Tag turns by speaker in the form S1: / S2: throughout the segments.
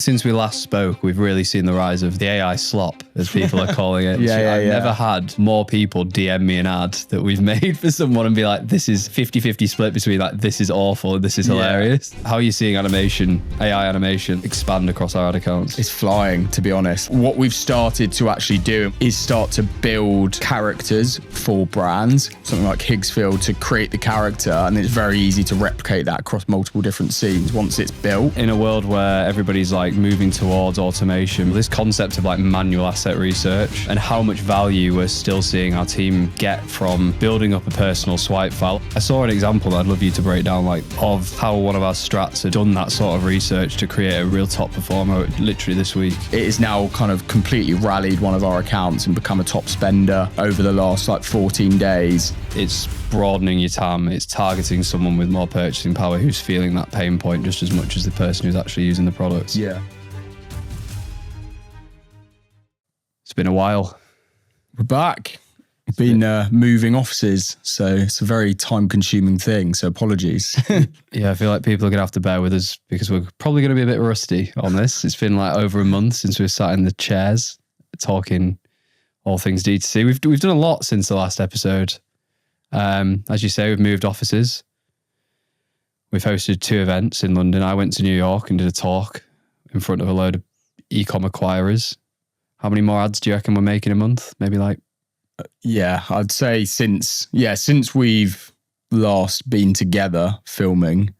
S1: Since we last spoke, we've really seen the rise of the AI slop, as people are calling it. I've never had more people DM me an ad that we've made for someone and be like, this is 50-50 split between like, this is awful and this is hilarious. How are you seeing animation, AI animation, expand across our ad accounts?
S2: It's flying, to be honest. What we've started to actually do is start to build characters for brands, something like Higgsfield, to create the character, and it's very easy to replicate that across multiple different scenes once it's built.
S1: In a world where everybody's like moving towards automation, this concept of like manual asset research and how much value we're still seeing our team get from building up a personal swipe file. I saw an example that I'd love you to break down, like of how one of our strats had done that sort of research to create a real top performer literally this week.
S2: It is now kind of completely rallied one of our accounts and become a top spender over the last like 14 days.
S1: It's broadening your TAM. It's targeting someone with more purchasing power who's feeling that pain point just as much as the person who's actually using the products.
S2: Yeah.
S1: It's been a while.
S2: We're back. We've been moving offices, so it's a very time-consuming thing, so apologies.
S1: Yeah, I feel like people are going to have to bear with us because we're probably going to be a bit rusty on this. It's been like over a month since we've sat in the chairs talking all things D2C. We've done a lot since the last episode. As you say, we've moved offices. We've hosted 2 events in London. I went to New York and did a talk in front of a load of e-com acquirers. How many more ads do you reckon we're making a month? Maybe like...
S2: Yeah, I'd say since we've last been together filming,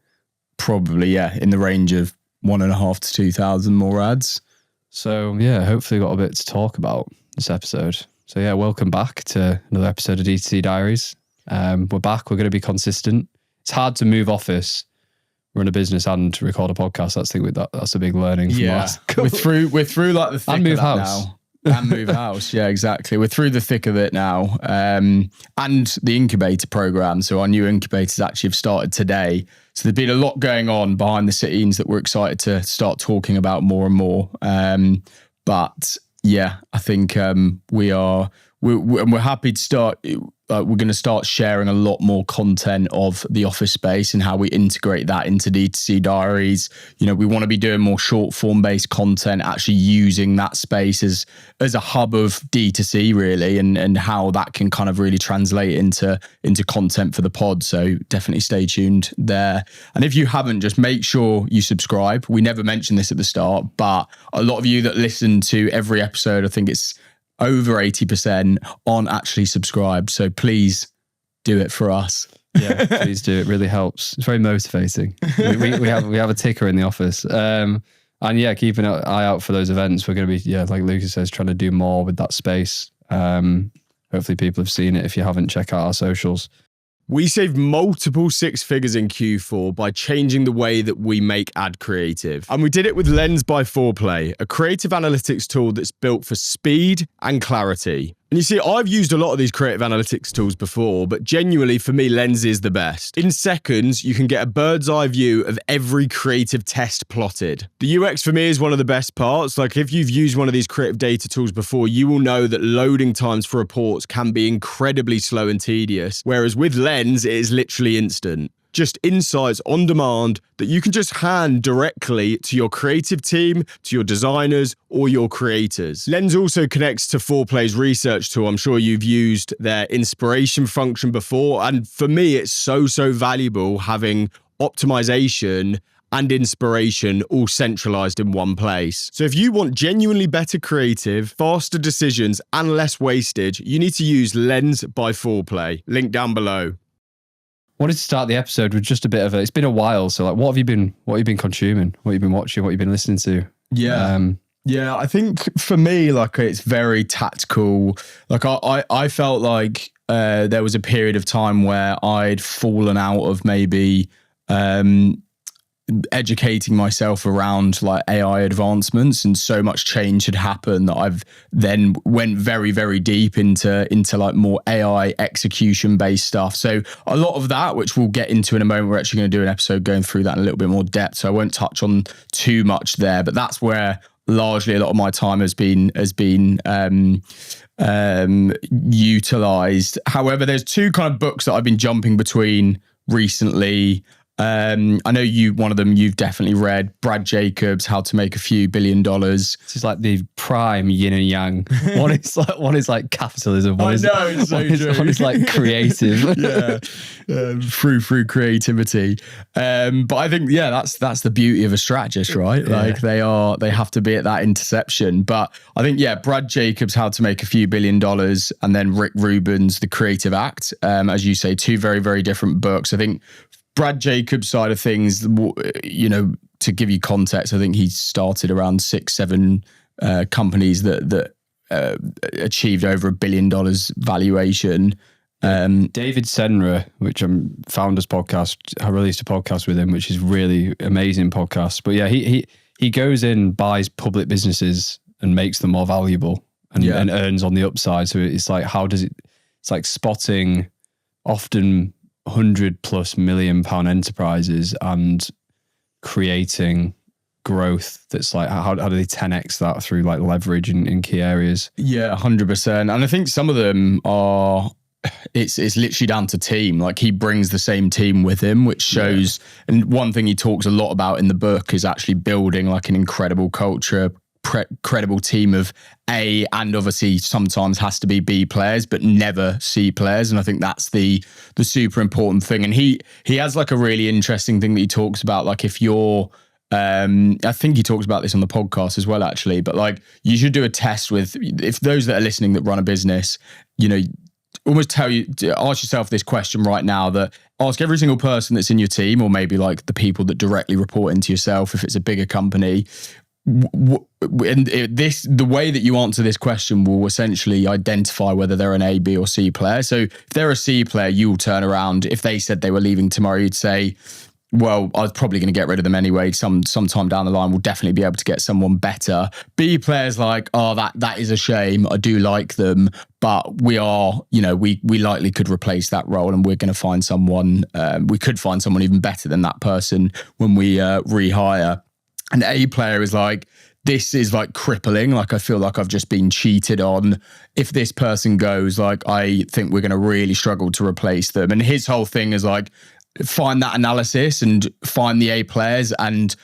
S2: probably, in the range of 1,500 to 2,000 more ads.
S1: So yeah, hopefully got a bit to talk about this episode. So yeah, welcome back to another episode of D2C Diaries. We're back. We're going to be consistent. It's hard to move office, run a business and record a podcast. That's a big learning from last couple.
S2: We're through like the thick
S1: and move
S2: of that
S1: house.
S2: now. And move house. Yeah, exactly. We're through the thick of it now. And the incubator program. So our new incubators actually have started today. So there's been a lot going on behind the scenes that we're excited to start talking about more and more. But yeah, I think we're happy to start. We're going to start sharing a lot more content of the office space and how we integrate that into D2C Diaries. You know, we want to be doing more short form based content, actually using that space as a hub of D2C really, and how that can kind of really translate into content for the pod. So definitely stay tuned there. And if you haven't, just make sure you subscribe. We never mentioned this at the start, but a lot of you that listen to every episode, I think it's over 80% aren't actually subscribed. So please do it for us.
S1: Yeah, please do. It really helps. It's very motivating. We have a ticker in the office. And yeah, keep an eye out for those events. We're going to be, like Lucas says, trying to do more with that space. Hopefully people have seen it. If you haven't, check out our socials.
S3: We saved multiple 6 figures in Q4 by changing the way that we make ad creative. And we did it with Lens by Foreplay, a creative analytics tool that's built for speed and clarity. And you see, I've used a lot of these creative analytics tools before, but genuinely for me, Lens is the best. In seconds, you can get a bird's eye view of every creative test plotted. The UX for me is one of the best parts. Like if you've used one of these creative data tools before, you will know that loading times for reports can be incredibly slow and tedious. Whereas with Lens, it is literally instant. Just insights on demand that you can just hand directly to your creative team, to your designers, or your creators. Lens also connects to Foreplay's research tool. I'm sure you've used their inspiration function before. And for me, it's so valuable having optimization and inspiration all centralized in one place. So if you want genuinely better creative, faster decisions, and less wastage, you need to use Lens by Foreplay. Link down below.
S1: Wanted to start the episode with just a bit of it's been a while. So like, what have you been consuming? What have you been watching? What have you been listening to?
S2: Yeah, I think for me, like it's very tactical. Like I felt like there was a period of time where I'd fallen out of maybe educating myself around like AI advancements, and so much change had happened that I've then went very deep into like more AI execution based stuff. So a lot of that, which we'll get into in a moment, we're actually going to do an episode going through that in a little bit more depth. So I won't touch on too much there, but that's where largely a lot of my time has been utilized. However, there's 2 kind of books that I've been jumping between recently. I know one of them you've definitely read, Brad Jacobs, How to Make a Few $1 billion.
S1: This is like the prime yin and yang. One is like capitalism. One is like creative.
S2: Through creativity. But I think, that's the beauty of a strategist, right?
S1: Yeah.
S2: Like they have to be at that interception. But I think, Brad Jacobs, How to Make a Few $1 billion, and then Rick Rubin's The Creative Act. As you say, two very, very different books. I think Brad Jacobs' side of things, to give you context, I think he started around 6-7 companies that achieved over $1 billion valuation.
S1: David Senra, which Founders Podcast, I released a podcast with him, which is really amazing podcast. But yeah, he goes in, buys public businesses and makes them more valuable and earns on the upside. So it's like, it's like spotting often £100+ million enterprises and creating growth that's like, how do they 10x that through like leverage in key areas?
S2: Yeah, 100%. And I think some of them are, it's literally down to team. Like he brings the same team with him, which shows, and one thing he talks a lot about in the book is actually building like an incredible culture, credible team of A, and obviously sometimes has to be B players, but never C players. And I think that's the super important thing. And he has like a really interesting thing that he talks about. Like if you're, I think he talks about this on the podcast as well, actually, but like you should do a test with, if those that are listening that run a business, almost ask yourself this question right now, that ask every single person that's in your team, or maybe like the people that directly report into yourself, if it's a bigger company. And the way that you answer this question will essentially identify whether they're an A, B, or C player. So if they're a C player, you'll turn around. If they said they were leaving tomorrow, you'd say, well, I was probably going to get rid of them anyway. Sometime down the line, we'll definitely be able to get someone better. B players like, oh, that is a shame. I do like them, but we are, we likely could replace that role, and we're going to find someone. We could find someone even better than that person when we rehire. An A player is like, this is like crippling. Like, I feel like I've just been cheated on. If this person goes, like, I think we're going to really struggle to replace them. And his whole thing is like, find that analysis and find the A players and,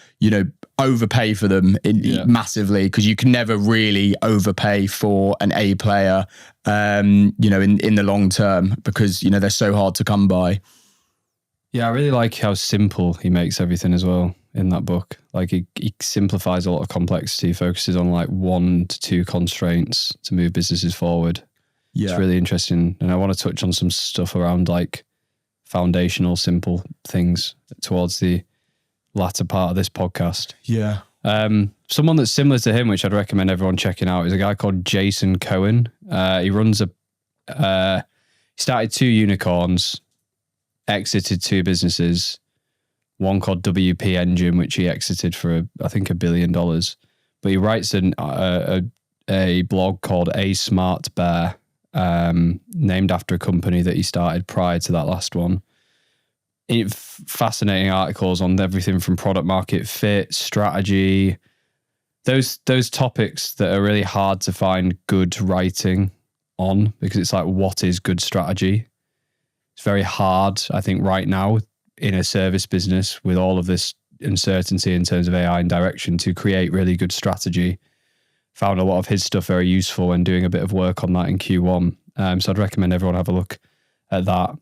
S2: overpay for them massively, because you can never really overpay for an A player, in the long term, because, they're so hard to come by.
S1: Yeah, I really like how simple he makes everything as well in that book. Like he simplifies a lot of complexity, focuses on like 1 to 2 constraints to move businesses forward. Yeah. It's really interesting. And I want to touch on some stuff around like foundational, simple things towards the latter part of this podcast.
S2: Yeah.
S1: Someone that's similar to him, which I'd recommend everyone checking out, is a guy called Jason Cohen. He runs he started 2 unicorns, exited 2 businesses, one called WP Engine, which he exited for I think $1 billion. But he writes a blog called A Smart Bear, named after a company that he started prior to that last one. Fascinating articles on everything from product market fit, strategy, those topics that are really hard to find good writing on, because it's like, what is good strategy? It's very hard, I think, right now in a service business with all of this uncertainty in terms of AI and direction to create really good strategy. Found a lot of his stuff very useful and doing a bit of work on that in Q1. So I'd recommend everyone have a look at that.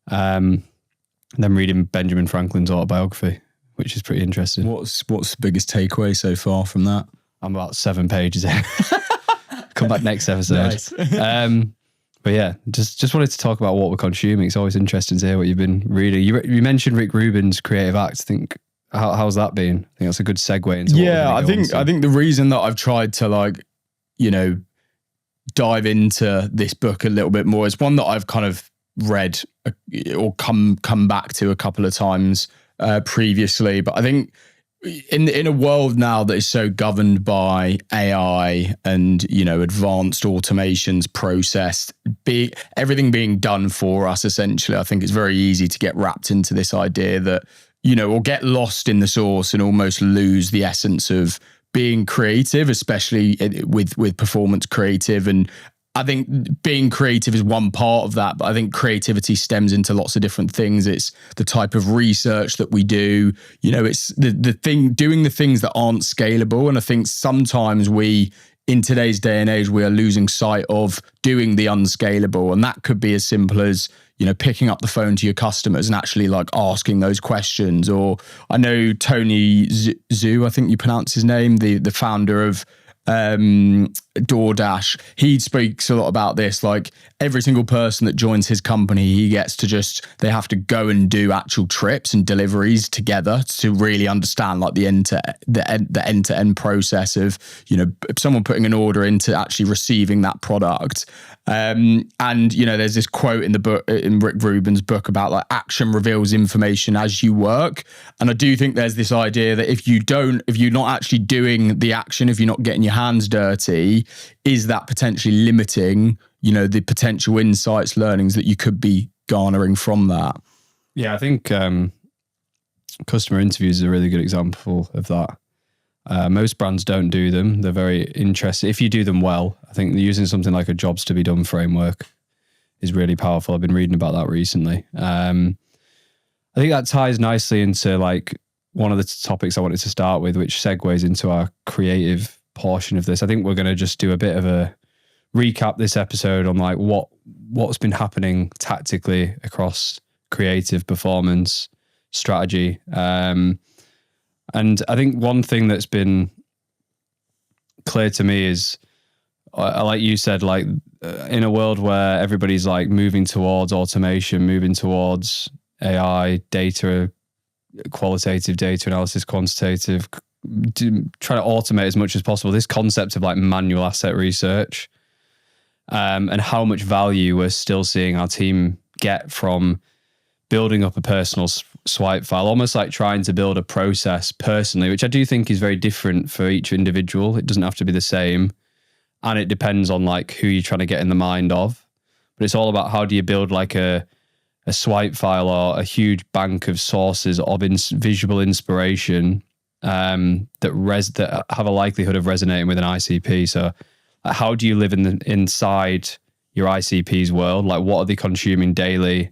S1: And then reading Benjamin Franklin's autobiography, which is pretty interesting.
S2: What's the biggest takeaway so far from that?
S1: I'm about 7 pages in. Come back next episode. Nice. But yeah, just wanted to talk about what we're consuming. It's always interesting to hear what you've been reading. You mentioned Rick Rubin's Creative Act. I think how's that been? I think that's a good segue into.
S2: Yeah, I think the reason that I've tried to dive into this book a little bit more is one that I've kind of read or come back to a couple of times previously, but I think in a world now that is so governed by AI and advanced automations, processed, everything being done for us essentially, I think it's very easy to get wrapped into this idea that or get lost in the source and almost lose the essence of being creative, especially with performance creative. And I think being creative is one part of that, but I think creativity stems into lots of different things. It's the type of research that we do. It's the thing, doing the things that aren't scalable. And I think sometimes in today's day and age, we are losing sight of doing the unscalable. And that could be as simple as, picking up the phone to your customers and actually like asking those questions. Or I know Tony Zhu, I think you pronounce his name, the founder of DoorDash, he speaks a lot about this. Like every single person that joins his company, he gets to they have to go and do actual trips and deliveries together to really understand like the end-to-end process of, someone putting an order into actually receiving that product. And there's this quote in the book, in Rick Rubin's book, about like action reveals information as you work. And I do think there's this idea that if you're not actually doing the action, if you're not getting your hands dirty, is that potentially limiting, the potential insights, learnings that you could be garnering from that?
S1: Yeah, I think customer interviews is a really good example of that. Most brands don't do them. They're very interested. If you do them well, I think using something like a jobs to be done framework is really powerful. I've been reading about that recently. I think that ties nicely into like one of the topics I wanted to start with, which segues into our creative portion of this. I think we're going to just do a bit of a recap this episode on like what's been happening tactically across creative, performance, strategy. And I think one thing that's been clear to me is, like you said, like in a world where everybody's like moving towards automation, moving towards AI, data, qualitative data analysis, quantitative, trying to automate as much as possible, this concept of like manual asset research, and how much value we're still seeing our team get from building up a personal swipe file, almost like trying to build a process personally, which I do think is very different for each individual. It doesn't have to be the same. And it depends on like who you're trying to get in the mind of. But it's all about how do you build like a swipe file or a huge bank of sources of visual inspiration that have a likelihood of resonating with an ICP. So how do you live inside your ICP's world? Like what are they consuming daily?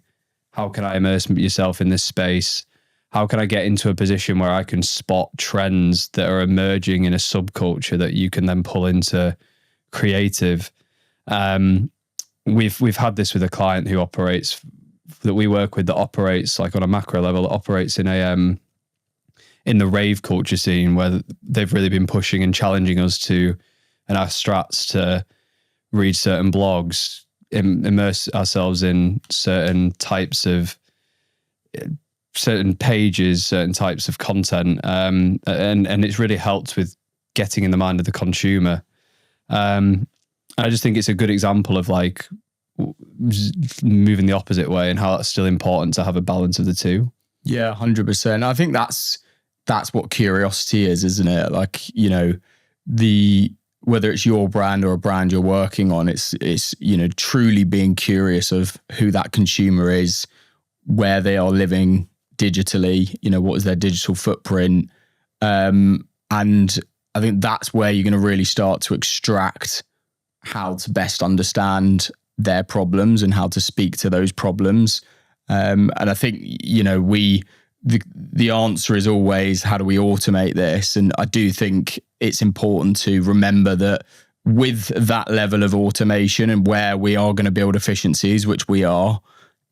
S1: How can I immerse yourself in this space? How can I get into a position where I can spot trends that are emerging in a subculture that you can then pull into creative? We've had this with a client who operates, that we work with, that operates like on a macro level, that operates in in the rave culture scene, where they've really been pushing and challenging us and our strats to read certain blogs, immerse ourselves in certain types of certain pages, certain types of content, and it's really helped with getting in the mind of the consumer. I just think it's a good example of like moving the opposite way and how that's still important to have a balance of the two.
S2: Yeah, 100%. I think that's what curiosity is, isn't it? Like, whether it's your brand or a brand you're working on, it's truly being curious of who that consumer is, where they are living digitally, what is their digital footprint. And I think that's where you're going to really start to extract how to best understand their problems and how to speak to those problems. And I think, the answer is always, how do we automate this? And I do think it's important to remember that with that level of automation and where we are going to build efficiencies, which we are,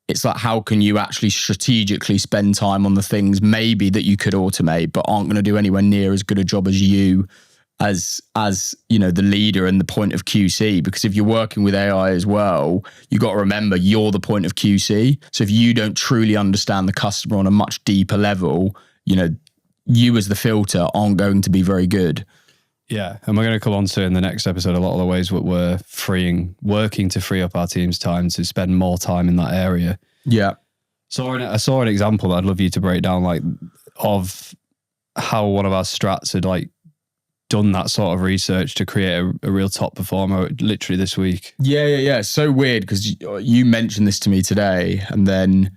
S2: it's like, how can you actually strategically spend time on the things maybe that you could automate, but aren't going to do anywhere near as good a job as you as the leader and the point of QC? Because if you're working with AI as well, you got to remember you're the point of QC. So if you don't truly understand the customer on a much deeper level, you as the filter aren't going to be very good.
S1: Yeah, and we're going to come on to in the next episode a lot of the ways that we're working to free up our team's time to spend more time in that area.
S2: Yeah.
S1: So I saw an example that I'd love you to break down, like of how one of our strats had like done that sort of research to create a real top performer literally this week.
S2: Yeah. So weird, because you mentioned this to me today, and then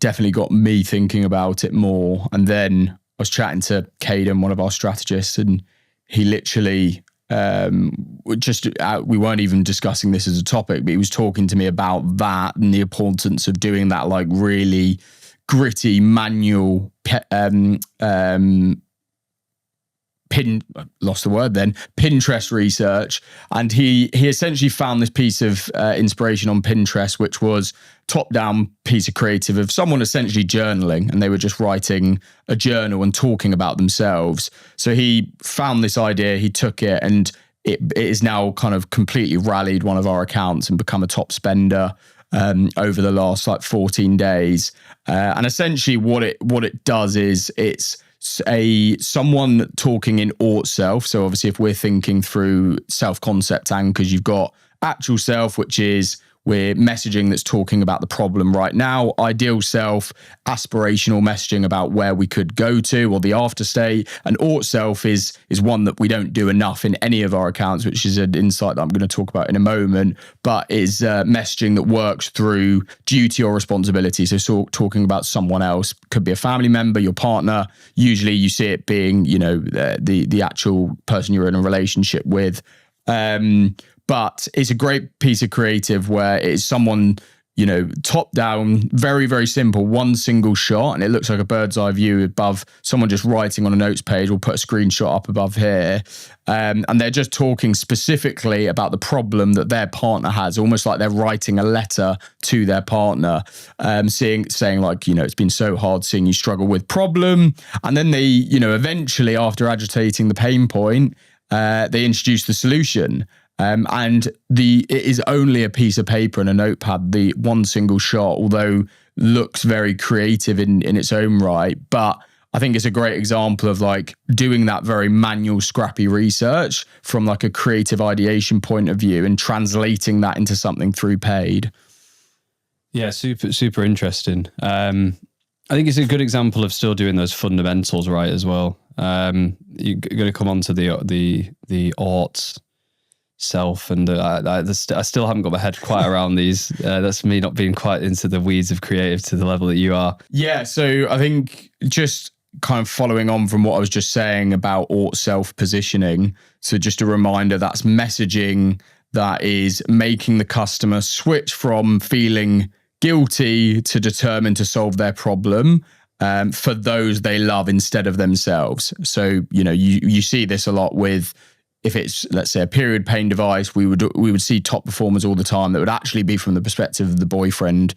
S2: definitely got me thinking about it more. And then I was chatting to Caden, one of our strategists, and he literally we weren't even discussing this as a topic, but he was talking to me about that and the importance of doing that like really gritty manual Pinterest research. And he essentially found this piece of inspiration on Pinterest, which was top-down piece of creative of someone essentially journaling, and they were just writing a journal and talking about themselves. So he found this idea, he took it, and it is now kind of completely rallied one of our accounts and become a top spender over the last like 14 days. And essentially what it does is it's someone talking in ought self. So obviously if we're thinking through self-concept anchors, you've got actual self, which is we're messaging that's talking about the problem right now. Ideal self, aspirational messaging about where we could go to or the after state. And ought self is one that we don't do enough in any of our accounts, which is an insight that I'm going to talk about in a moment, but is messaging that works through duty or responsibility. So talking about someone else, could be a family member, your partner. Usually you see it being, the actual person you're in a relationship with. But it's a great piece of creative where it's someone, top down, very, very simple, one single shot. And it looks like a bird's eye view above someone just writing on a notes page. We'll put a screenshot up above here. And they're just talking specifically about the problem that their partner has, almost like they're writing a letter to their partner, saying like, it's been so hard seeing you struggle with problem. And then they, eventually after agitating the pain point, they introduce the solution. And it is only a piece of paper and a notepad, the one single shot, although looks very creative in its own right. But I think it's a great example of like doing that very manual, scrappy research from like a creative ideation point of view and translating that into something through paid.
S1: Yeah, super, super interesting. I think it's a good example of still doing those fundamentals right as well. You're going to come on to the ought self, and I still haven't got my head quite around these. That's me not being quite into the weeds of creative to the level that you are.
S2: Yeah, so I think just kind of following on from what I was just saying about ought self positioning. So just a reminder, that's messaging that is making the customer switch from feeling guilty to determined to solve their problem for those they love instead of themselves. So, you see this a lot with, if it's, let's say, a period pain device, we would see top performers all the time that would actually be from the perspective of the boyfriend,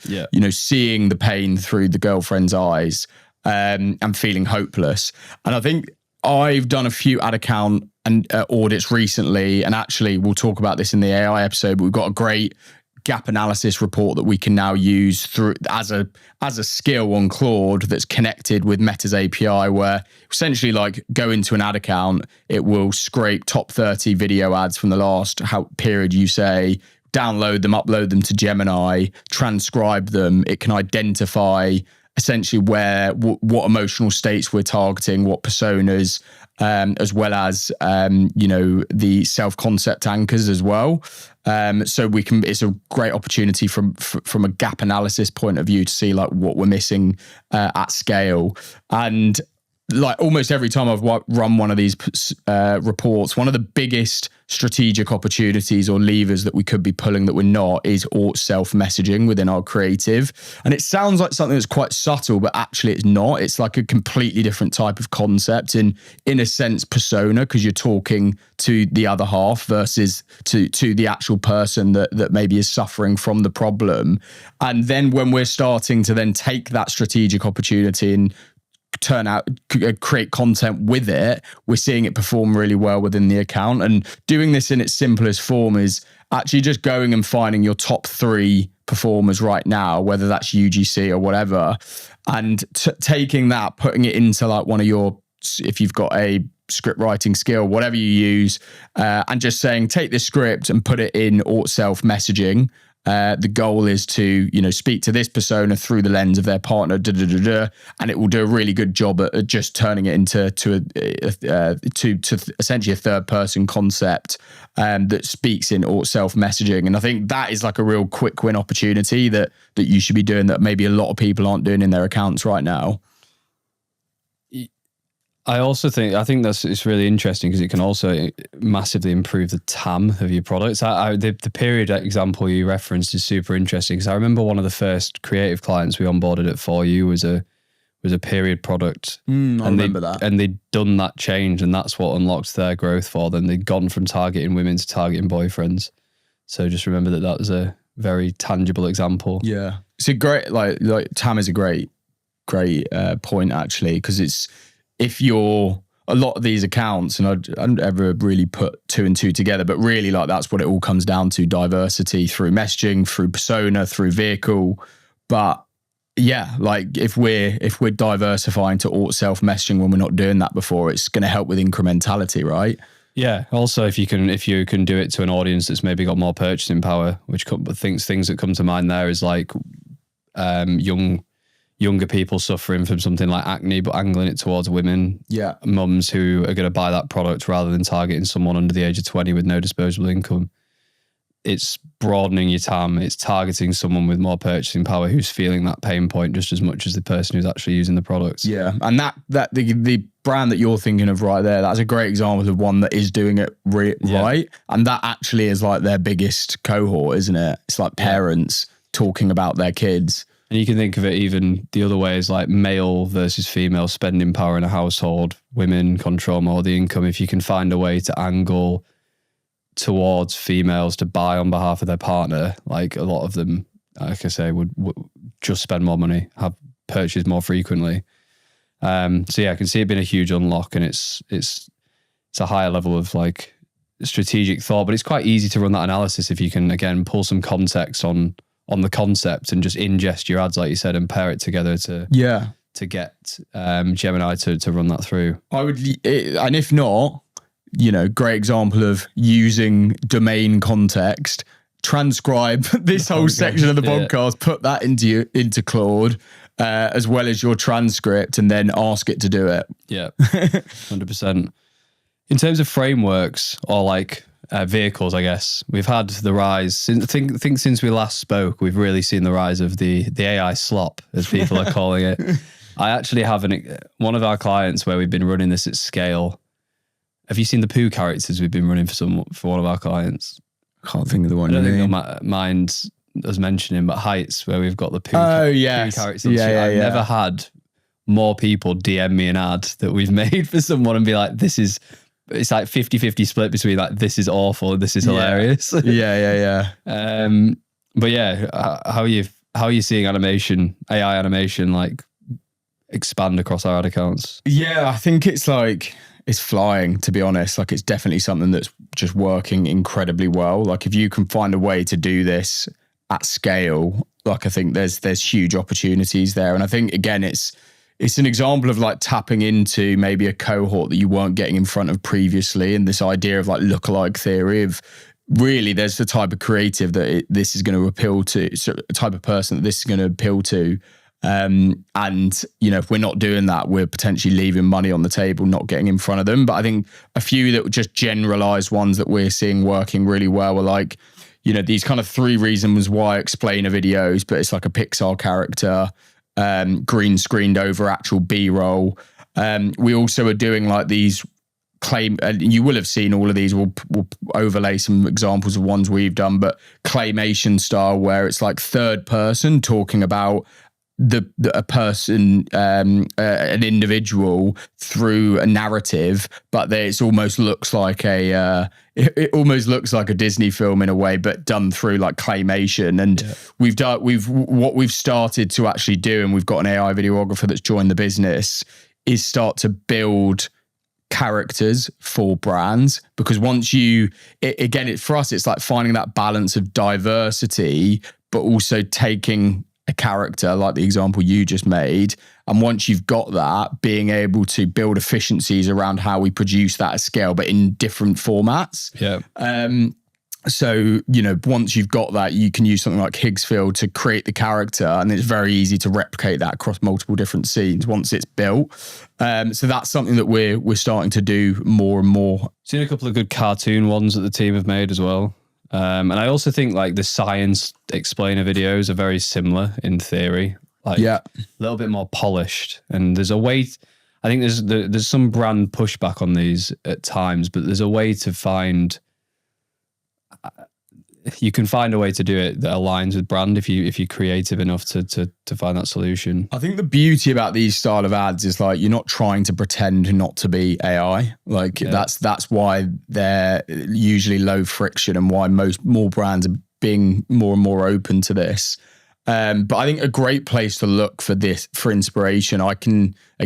S2: seeing the pain through the girlfriend's eyes and feeling hopeless. And I think I've done a few ad account and audits recently, and actually we'll talk about this in the AI episode, but we've got a great gap analysis report that we can now use through as a skill on Claude that's connected with Meta's API, where essentially like go into an ad account, it will scrape top 30 video ads from the last period you say, download them, upload them to Gemini, transcribe them. It can identify essentially what emotional states we're targeting, what personas, as well as the self-concept anchors as well. So it's a great opportunity from a gap analysis point of view to see like what we're missing at scale. And like almost every time I've run one of these reports, one of the biggest strategic opportunities or levers that we could be pulling that we're not is ought self messaging within our creative. And it sounds like something that's quite subtle, but actually it's not. It's like a completely different type of concept in a sense persona, because you're talking to the other half versus to the actual person that maybe is suffering from the problem. And then when we're starting to then take that strategic opportunity and create content with it, we're seeing it perform really well within the account. And doing this in its simplest form is actually just going and finding your top 3 performers right now, whether that's UGC or whatever, and taking that, putting it into like one of your, if you've got a script writing skill, whatever you use, and just saying, take this script and put it in ought self messaging. The goal is to, speak to this persona through the lens of their partner, and it will do a really good job at just turning it into essentially a third person concept that speaks in ought self messaging. And I think that is like a real quick win opportunity that you should be doing that maybe a lot of people aren't doing in their accounts right now.
S1: I think it's really interesting because it can also massively improve the TAM of your products. The period example you referenced is super interesting because I remember one of the first creative clients we onboarded at For You was a period product.
S2: I remember that.
S1: And they'd done that change, and that's what unlocked their growth for them. They'd gone from targeting women to targeting boyfriends. So just remember that was a very tangible example.
S2: Yeah, it's a great like TAM is a great point actually, because it's, if you're a lot of these accounts, and I don't ever really put two and two together, but really like that's what it all comes down to: diversity through messaging, through persona, through vehicle. But yeah, like if we're diversifying to auto self messaging when we're not doing that before, it's going to help with incrementality, right?
S1: Yeah. Also, if you can do it to an audience that's maybe got more purchasing power, things that come to mind there is like younger people suffering from something like acne, but angling it towards women.
S2: Yeah.
S1: Mums who are going to buy that product rather than targeting someone under the age of 20 with no disposable income. It's broadening your TAM. It's targeting someone with more purchasing power who's feeling that pain point just as much as the person who's actually using the products.
S2: Yeah. And that the brand that you're thinking of right there, that's a great example of one that is doing it right. And that actually is like their biggest cohort, isn't it? It's like parents talking about their kids.
S1: And you can think of it even the other way as like male versus female spending power in a household. Women control more of the income. If you can find a way to angle towards females to buy on behalf of their partner, like a lot of them, like I say, would just spend more money, have purchased more frequently. So yeah, I can see it being a huge unlock, and it's a higher level of like strategic thought, but it's quite easy to run that analysis if you can, again, pull some context on the concept and just ingest your ads, like you said, and pair it together to get Gemini to run that through.
S2: And if not, great example of using domain context, transcribe this whole section of the podcast, put that into Claude, as well as your transcript, and then ask it to do it.
S1: Yeah, 100%. In terms of frameworks or like vehicles, I guess we've had the rise. I think since we last spoke, we've really seen the rise of the AI slop, as people are calling it. I actually have one of our clients where we've been running this at scale. Have you seen the poo characters we've been running for one of our clients?
S2: I can't think of the one.
S1: I don't think I mind us mentioning, but Heights, where we've got the poo, poo characters. I've never had more people DM me an ad that we've made for someone and be like, it's like 50-50 split between like, this is awful and this is hilarious.
S2: Yeah.
S1: But yeah, how are you seeing AI animation, like expand across our ad accounts?
S2: Yeah, I think it's flying, to be honest. Like, it's definitely something that's just working incredibly well. Like, if you can find a way to do this at scale, like, I think there's huge opportunities there. And I think, again, it's an example of like tapping into maybe a cohort that you weren't getting in front of previously. And this idea of like lookalike theory of, really, there's the type of creative that this is going to appeal to, so the type of person that this is going to appeal to. And if we're not doing that, we're potentially leaving money on the table, not getting in front of them. But I think a few that were just generalized ones that we're seeing working really well were like, these kind of 3 reasons why explainer videos, but it's like a Pixar character, green screened over actual B-roll. We also are doing like these you will have seen all of these. We'll overlay some examples of ones we've done, but claymation style, where it's like third person talking about a person, an individual through a narrative, but it almost looks like it almost looks like a Disney film in a way, but done through like claymation. And what we've started to actually do, and we've got an AI videographer that's joined the business, is start to build characters for brands, because once for us, it's like finding that balance of diversity, but also taking a character like the example you just made. And once you've got that, being able to build efficiencies around how we produce that at scale, but in different formats.
S1: Yeah.
S2: So, once you've got that, you can use something like Higgsfield to create the character, and it's very easy to replicate that across multiple different scenes once it's built. So that's something that we're starting to do more and more.
S1: Seen a couple of good cartoon ones that the team have made as well. And I also think like the science explainer videos are very similar in theory. Like a little bit more polished. And there's a way, I think there's some brand pushback on these at times, but there's a way to find. You can find a way to do it that aligns with brand if you're creative enough to find that solution.
S2: I think the beauty about these style of ads is like you're not trying to pretend not to be AI. Like that's why they're usually low friction and why more brands are being more and more open to this. But I think a great place to look for this for inspiration. We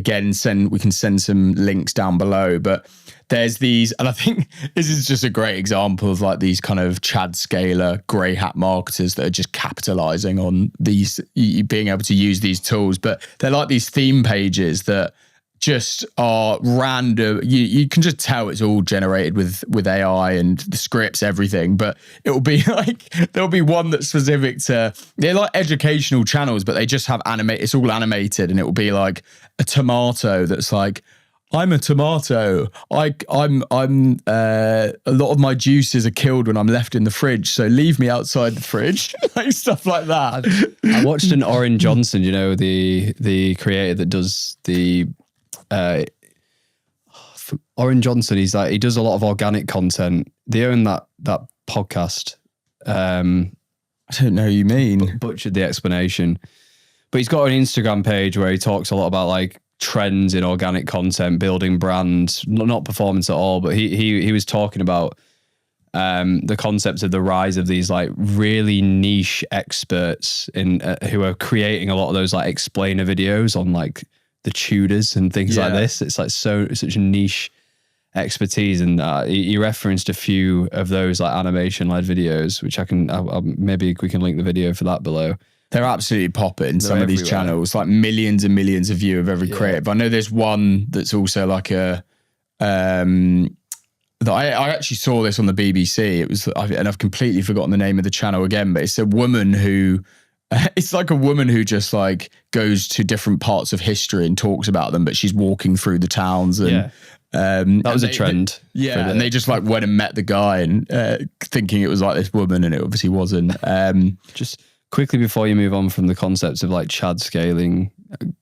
S2: can send some links down below, but there's these, and I think this is just a great example of like these kind of Chad Scaler grey hat marketers that are just capitalizing on these, being able to use these tools. But they're like these theme pages that just are random. You can just tell it's all generated with AI and the scripts, everything. But it will be like, there'll be one that's specific to, they're like educational channels, but they just have it's all animated, and it will be like a tomato that's like, I'm a tomato. I'm a lot of my juices are killed when I'm left in the fridge, so leave me outside the fridge. Like stuff like that.
S1: I watched an Oren Johnson, the creator that does the Oren Johnson. He does a lot of organic content. They own that podcast.
S2: I don't know who you mean.
S1: Butchered the explanation. But he's got an Instagram page where he talks a lot about like trends in organic content, building brands, not performance at all, but he was talking about the concept of the rise of these like really niche experts in who are creating a lot of those like explainer videos on like the Tudors and things like this. It's like such a niche expertise, and he referenced a few of those like animation led videos, which I'll maybe we can link the video for that below.
S2: They're absolutely popping. Some of these channels, like millions and millions of views of every creative. I know there's one that's also like a, that I actually saw this on the BBC. It was, and I've completely forgotten the name of the channel again, but it's a woman who, it's like a woman who just like goes to different parts of history and talks about them, but she's walking through the towns and,
S1: that was a trend.
S2: And they just like went and met the guy and thinking it was like this woman, and it obviously wasn't.
S1: Just quickly before you move on from the concepts of like Chad scaling,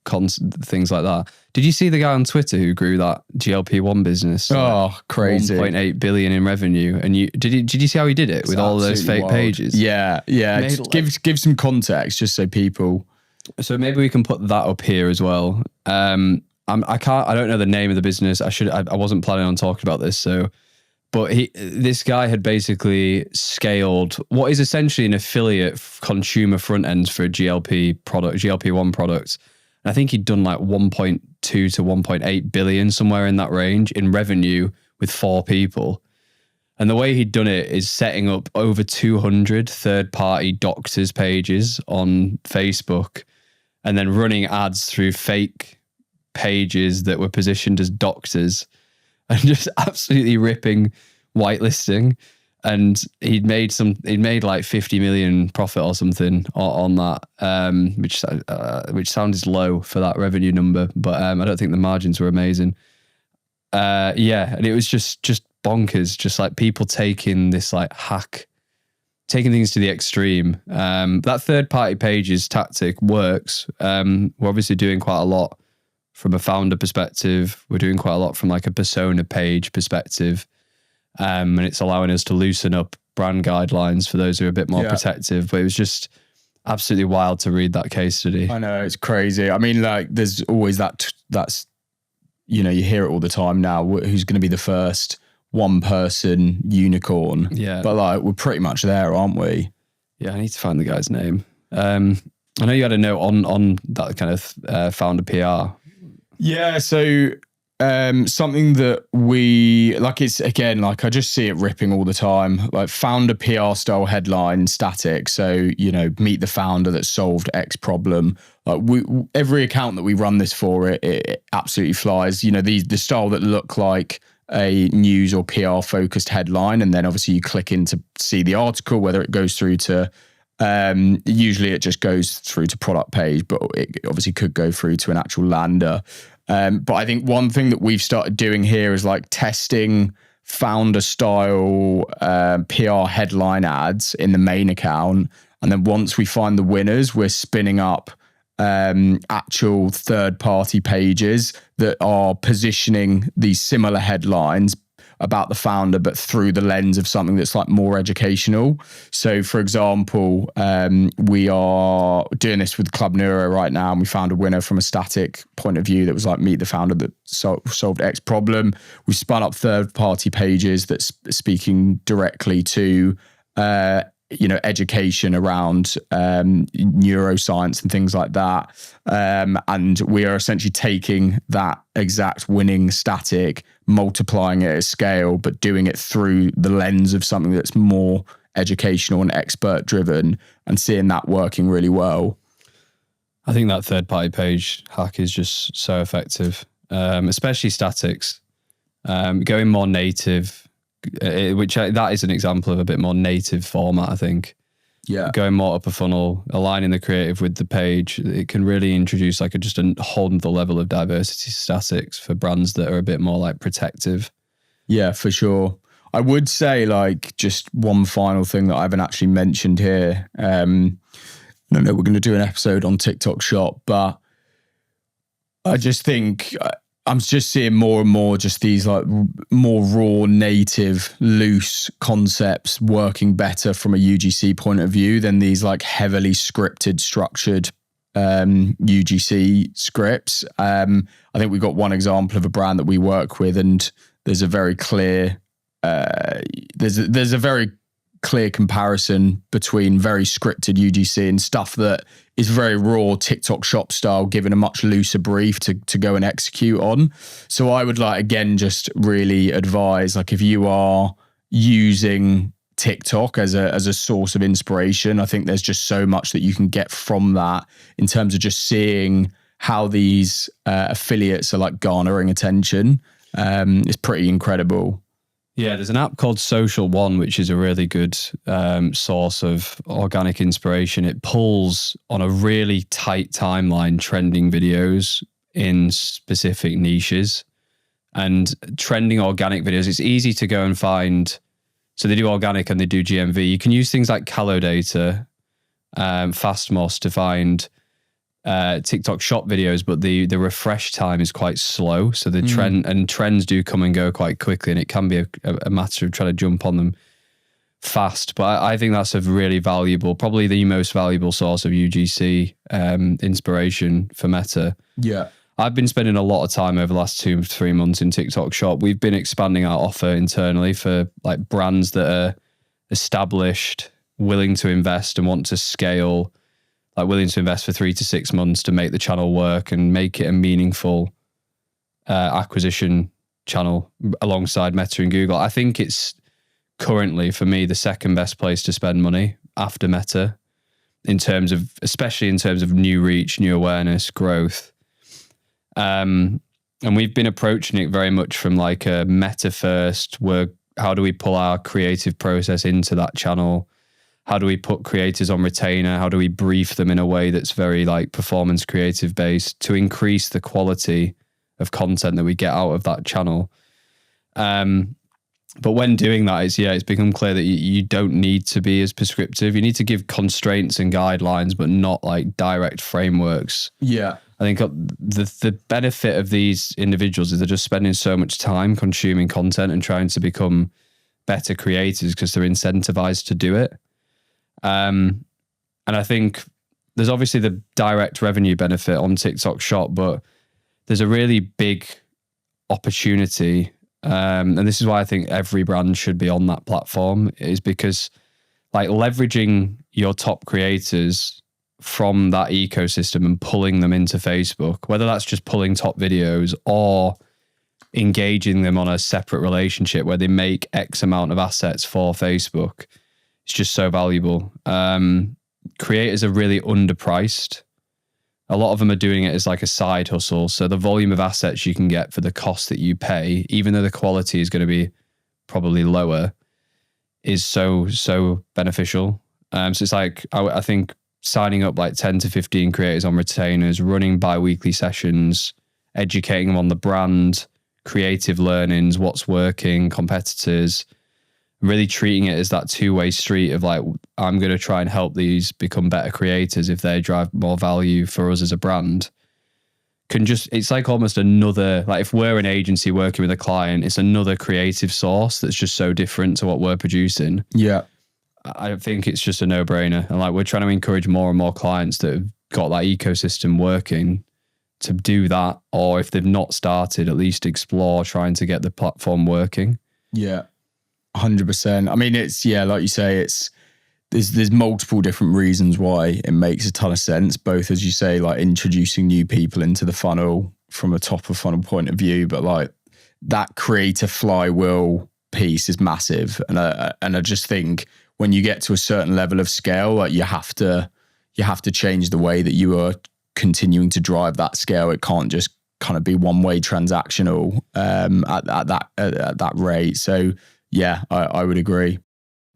S1: things like that. Did you see the guy on Twitter who grew that GLP-1 business?
S2: Oh, crazy!
S1: 1.8 billion in revenue, and did you see how he did it with all of those fake pages?
S2: Yeah. Give some context just so people.
S1: So maybe we can put that up here as well. I don't know the name of the business. I wasn't planning on talking about this. But this guy had basically scaled what is essentially an affiliate consumer front end for a GLP-1 product. And I think he'd done like 1.2 to 1.8 billion, somewhere in that range, in revenue with 4 people. And the way he'd done it is setting up over 200 third-party doctors' pages on Facebook, and then running ads through fake pages that were positioned as doctors, and just absolutely ripping whitelisting. And he'd made like 50 million profit or something on that, which sounds low for that revenue number, but I don't think the margins were amazing. And it was just bonkers, just like people taking this like taking things to the extreme. That third party pages tactic works. We're obviously doing quite a lot from a founder perspective. We're doing quite a lot from like a persona page perspective. And it's allowing us to loosen up brand guidelines for those who are a bit more protective. But it was just absolutely wild to read that case study.
S2: I know, it's crazy. I mean, like there's always that's, you hear it all the time now. Who's going to be the first one person unicorn?
S1: Yeah.
S2: But like, we're pretty much there, aren't we?
S1: Yeah. I need to find the guy's name. I know you had a note on that kind of founder PR.
S2: Yeah. So, something that we like, it's again, like I just see it ripping all the time, like founder PR style headline static. So, meet the founder that solved X problem. Like every account that we run this for, it absolutely flies. The style that look like a news or PR focused headline. And then obviously you click in to see the article, whether it goes through to, usually it just goes through to product page, but it obviously could go through to an actual lander. But I think one thing that we've started doing here is like testing founder style PR headline ads in the main account. And then once we find the winners, we're spinning up actual third-party pages that are positioning these similar headlines about the founder, but through the lens of something that's like more educational. So, for example, we are doing this with Club Neuro right now, and we found a winner from a static point of view that was like, meet the founder that solved X problem. We've spun up third-party pages that's speaking directly to education around neuroscience and things like that. And we are essentially taking that exact winning static, multiplying it at scale, but doing it through the lens of something that's more educational and expert driven, and seeing that working really well.
S1: I think that third-party page hack is just so effective, especially statics. Going more native, that is an example of a bit more native format, I think.
S2: Yeah.
S1: Going more up a funnel, aligning the creative with the page, it can really introduce like just a whole other level of diversity statics for brands that are a bit more like protective.
S2: Yeah, for sure. I would say like just one final thing that I haven't actually mentioned here. I don't know, we're going to do an episode on TikTok Shop, but I just think I'm just seeing more and more just these like more raw, native, loose concepts working better from a UGC point of view than these like heavily scripted, structured UGC scripts. I think we've got one example of a brand that we work with, and there's a very clear there's a very clear comparison between very scripted UGC and stuff that is very raw TikTok Shop style, given a much looser brief to go and execute on. So I would like, again, just really advise, like if you are using TikTok as a source of inspiration, I think there's just so much that you can get from that in terms of just seeing how these affiliates are like garnering attention. It's pretty incredible.
S1: Yeah, there's an app called Social One, which is a really good source of organic inspiration. It pulls on a really tight timeline trending videos in specific niches, and trending organic videos. It's easy to go and find. So they do organic and they do GMV. You can use things like Callow data, Fastmos to find TikTok Shop videos, but the refresh time is quite slow. So the trends do come and go quite quickly, and it can be a matter of trying to jump on them fast. But I think that's a really valuable, probably the most valuable source of UGC inspiration for Meta.
S2: Yeah.
S1: I've been spending a lot of time over the last 2 to 3 months in TikTok Shop. We've been expanding our offer internally for like brands that are established, willing to invest and want to scale, like willing to invest for 3 to 6 months to make the channel work and make it a meaningful acquisition channel alongside Meta and Google. I think it's currently, for me, the second best place to spend money after Meta especially in terms of new reach, new awareness, growth. And we've been approaching it very much from like a Meta first, where how do we pull our creative process into that channel? How do we put creators on retainer? How do we brief them in a way that's very like performance creative based to increase the quality of content that we get out of that channel? But when doing that, it's become clear that you don't need to be as prescriptive. You need to give constraints and guidelines, but not like direct frameworks.
S2: Yeah.
S1: I think the benefit of these individuals is they're just spending so much time consuming content and trying to become better creators because they're incentivized to do it. And I think there's obviously the direct revenue benefit on TikTok Shop, but there's a really big opportunity. And this is why I think every brand should be on that platform, is because like leveraging your top creators from that ecosystem and pulling them into Facebook, whether that's just pulling top videos or engaging them on a separate relationship where they make X amount of assets for Facebook, it's just so valuable. Creators are really underpriced. A lot of them are doing it as like a side hustle. So the volume of assets you can get for the cost that you pay, even though the quality is going to be probably lower, is so beneficial. So it's like, I think signing up like 10 to 15 creators on retainers, running bi-weekly sessions, educating them on the brand, creative learnings, what's working, competitors, really treating it as that two-way street of like, I'm going to try and help these become better creators if they drive more value for us as a brand. It's like almost another, like if we're an agency working with a client, it's another creative source that's just so different to what we're producing.
S2: Yeah.
S1: I think it's just a no-brainer. And like, we're trying to encourage more and more clients that have got that ecosystem working to do that, or if they've not started, at least explore trying to get the platform working.
S2: Yeah, 100%. I mean, it's, yeah, like you say, there's multiple different reasons why it makes a ton of sense, both, as you say, like introducing new people into the funnel from a top of funnel point of view, but like that creator flywheel piece is massive. And I just think when you get to a certain level of scale, like you have to change the way that you are continuing to drive that scale. It can't just kind of be one-way transactional at that rate. So yeah, I would agree.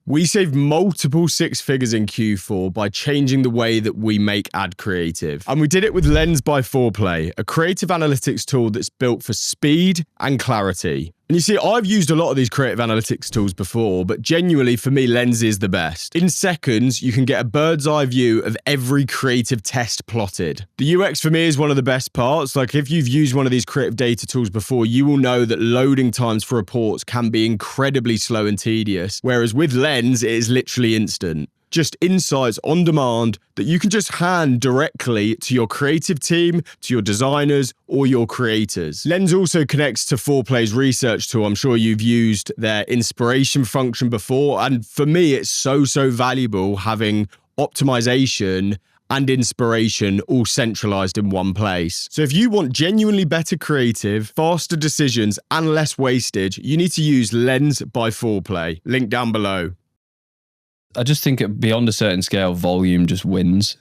S3: We saved multiple six figures in Q4 by changing the way that we make ad creative. And we did it with Lens by Foreplay, a creative analytics tool that's built for speed and clarity. And you see, I've used a lot of these creative analytics tools before, but genuinely for me, Lens is the best. In seconds, you can get a bird's eye view of every creative test plotted. The UX for me is one of the best parts. Like if you've used one of these creative data tools before, you will know that loading times for reports can be incredibly slow and tedious. Whereas with Lens, it is literally instant. Just insights on demand that you can just hand directly to your creative team, to your designers, or your creators. Lens also connects to Foreplay's research tool. I'm sure you've used their inspiration function before. And for me, it's so valuable having optimization and inspiration all centralized in one place. So if you want genuinely better creative, faster decisions, and less wastage, you need to use Lens by Foreplay. Link down below.
S1: I just think beyond a certain scale, volume just wins.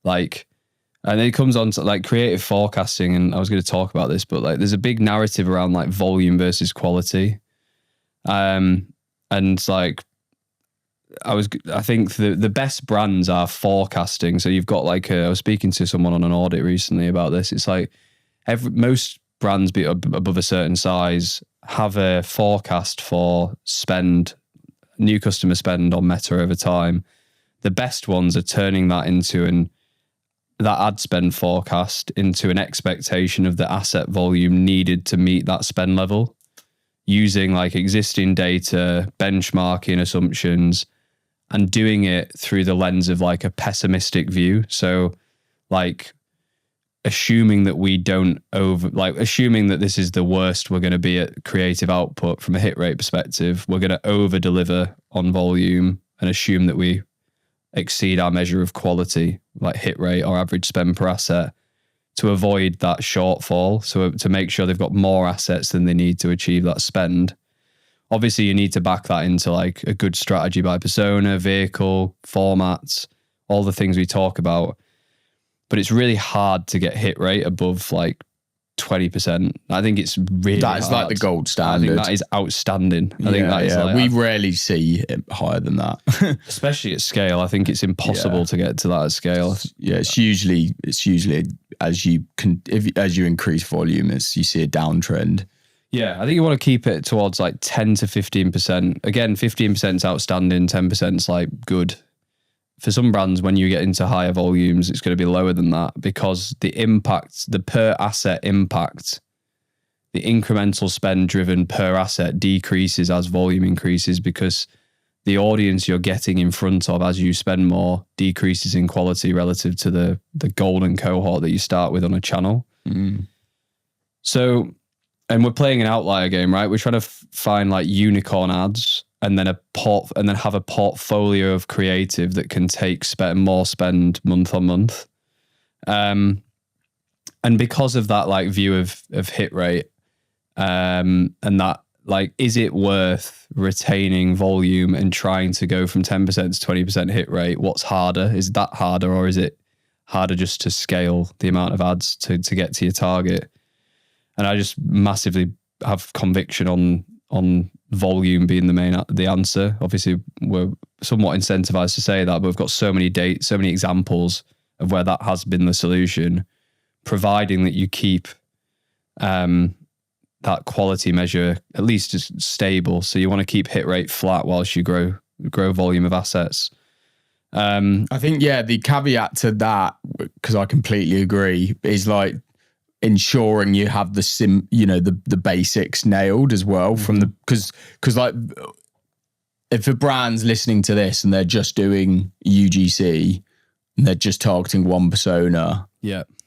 S1: Like, and it comes on to like creative forecasting. And I was going to talk about this, but like, there's a big narrative around like volume versus quality. And like, I think the best brands are forecasting. So you've got like, I was speaking to someone on an audit recently about this. It's like most brands above a certain size have a forecast for new customer spend on Meta over time. The best ones are turning that into that ad spend forecast into an expectation of the asset volume needed to meet that spend level, using like existing data, benchmarking assumptions, and doing it through the lens of like a pessimistic view. So like assuming that assuming that this is the worst we're going to be at creative output from a hit rate perspective, we're going to over deliver on volume and assume that we exceed our measure of quality, like hit rate or average spend per asset, to avoid that shortfall. So to make sure they've got more assets than they need to achieve that spend. Obviously you need to back that into like a good strategy by persona, vehicle, formats, all the things we talk about. But it's really hard to get hit rate above like 20%. I think it's really
S2: that is
S1: hard.
S2: Like the gold standard.
S1: I think that is outstanding. I think that is like,
S2: we rarely see it higher than that,
S1: especially at scale. I think it's impossible to get to that at scale.
S2: Yeah, it's usually as you increase volume, you see a downtrend.
S1: Yeah, I think you want to keep it towards like 10 to 15%. Again, 15% is outstanding, 10% is like good. For some brands, when you get into higher volumes, it's going to be lower than that because the impact, the per asset impact, the incremental spend driven per asset decreases as volume increases because the audience you're getting in front of as you spend more decreases in quality relative to the golden cohort that you start with on a channel. So, and we're playing an outlier game, right? We're trying to find like unicorn ads and then have a portfolio of creative that can take more spend month on month. And because of that like view of hit rate, and that like, is it worth retaining volume and trying to go from 10% to 20% hit rate? What's harder? Is that harder, or is it harder just to scale the amount of ads to get to your target? And I just massively have conviction on volume being the answer. Obviously, we're somewhat incentivized to say that, but we've got so many examples of where that has been the solution, providing that you keep that that quality measure at least is stable. So you want to keep hit rate flat whilst you grow volume of assets.
S2: I think, the caveat to that, because I completely agree, is like ensuring you have the basics nailed as well from the, because like if a brand's listening to this and they're just doing UGC and they're just targeting one persona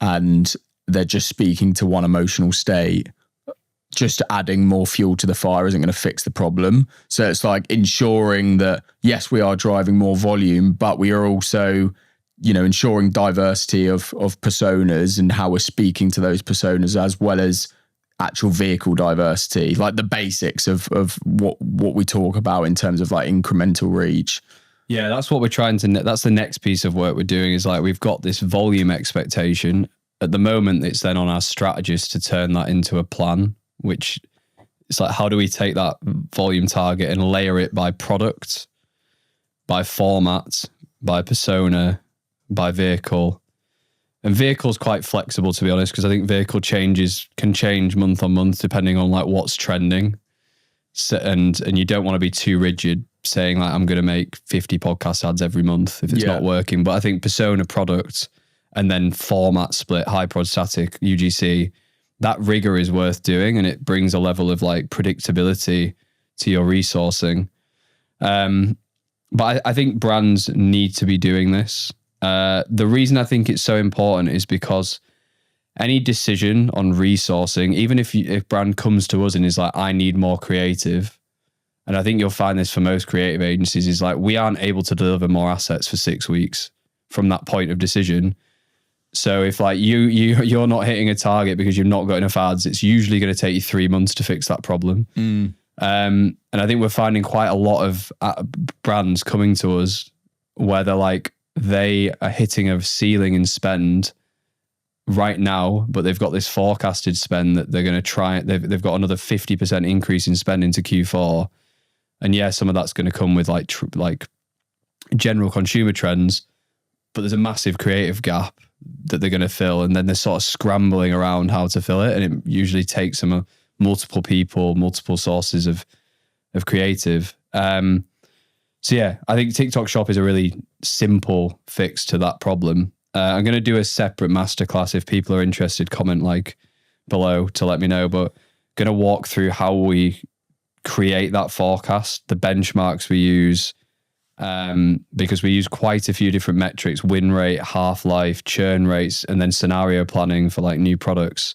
S2: and they're just speaking to one emotional state, just adding more fuel to the fire isn't going to fix the problem. So it's like ensuring that, yes, we are driving more volume, but we are also, ensuring diversity of personas and how we're speaking to those personas, as well as actual vehicle diversity, like the basics of what we talk about in terms of like incremental reach.
S1: Yeah, that's what we're trying to, that's the next piece of work we're doing, is like, we've got this volume expectation. At the moment, it's then on our strategists to turn that into a plan, which it's like, how do we take that volume target and layer it by product, by format, by persona, by vehicle. And vehicle's quite flexible, to be honest, because I think vehicle can change month on month depending on like what's trending. So, and you don't want to be too rigid saying like, I'm going to make 50 podcast ads every month if it's not working. But I think persona, product, and then format split, high prod, static, UGC, that rigor is worth doing, and it brings a level of like predictability to your resourcing. But I think brands need to be doing this. The reason I think it's so important is because any decision on resourcing, even if brand comes to us and is like, I need more creative, and I think you'll find this for most creative agencies, is like, we aren't able to deliver more assets for 6 weeks from that point of decision. So if like you're not hitting a target because you've not got enough ads, it's usually going to take you 3 months to fix that problem. And I think we're finding quite a lot of brands coming to us where they're like, they are hitting a ceiling in spend right now, but they've got this forecasted spend that they're going to try. They've got another 50% increase in spend into Q4. And yeah, some of that's going to come with like general consumer trends, but there's a massive creative gap that they're going to fill. And then they're sort of scrambling around how to fill it. And it usually takes them multiple people, multiple sources of creative. So yeah, I think TikTok Shop is a really simple fix to that problem. I'm going to do a separate masterclass. If people are interested, comment like below to let me know, but going to walk through how we create that forecast, the benchmarks we use, because we use quite a few different metrics: win rate, half-life, churn rates, and then scenario planning for like new products,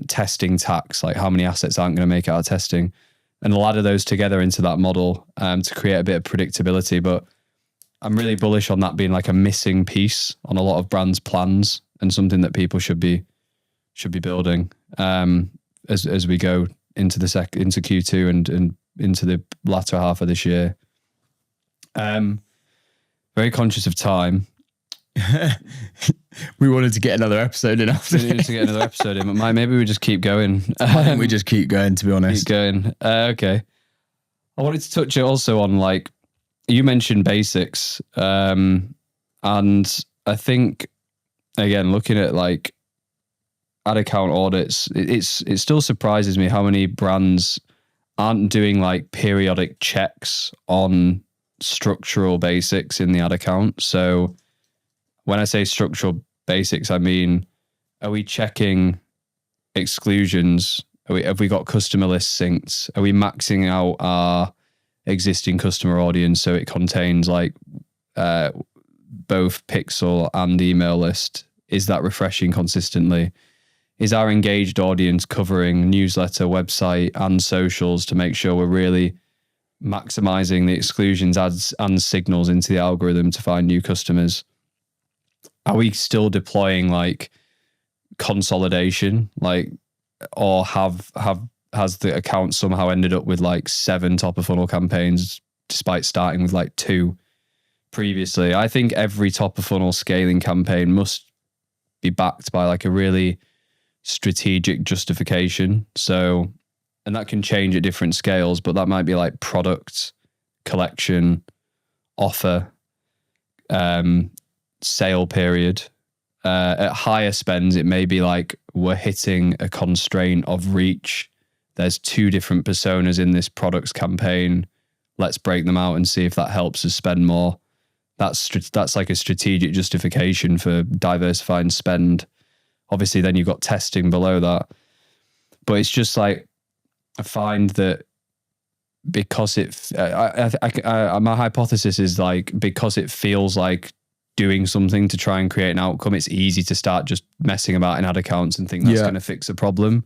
S1: testing tax, like how many assets aren't going to make it out of testing, and ladder those together into that model to create a bit of predictability. But I'm really bullish on that being like a missing piece on a lot of brands' plans, and something that people should be building as we go into into Q2 and into the latter half of this year. Very conscious of time.
S2: We wanted to get another episode in after.
S1: We needed to get another episode in, but maybe we just keep going.
S2: I think we just keep going, to be honest.
S1: Keep going. Okay. I wanted to touch also on, like, you mentioned basics. And I think, again, looking at like ad account audits, it still surprises me how many brands aren't doing like periodic checks on structural basics in the ad account. So when I say structural basics, I mean, are we checking exclusions? Have we got customer lists synced? Are we maxing out our existing customer audience so it contains like both pixel and email list? Is that refreshing consistently? Is our engaged audience covering newsletter, website, and socials to make sure we're really maximizing the exclusions, ads, and signals into the algorithm to find new customers? Are we still deploying like consolidation, like, or has the account somehow ended up with like 7 top of funnel campaigns despite starting with like 2 previously? I think every top of funnel scaling campaign must be backed by like a really strategic justification. So, and that can change at different scales, but that might be like product, collection, offer, sale period, At higher spends, it may be like we're hitting a constraint of reach. There's 2 different personas in this products campaign. Let's break them out and see if that helps us spend more. That's like a strategic justification for diversifying spend. Obviously, then you've got testing below that. But it's just like, I find that because my hypothesis is like, because it feels like doing something to try and create an outcome, it's easy to start just messing about in ad accounts and think that's going to fix the problem,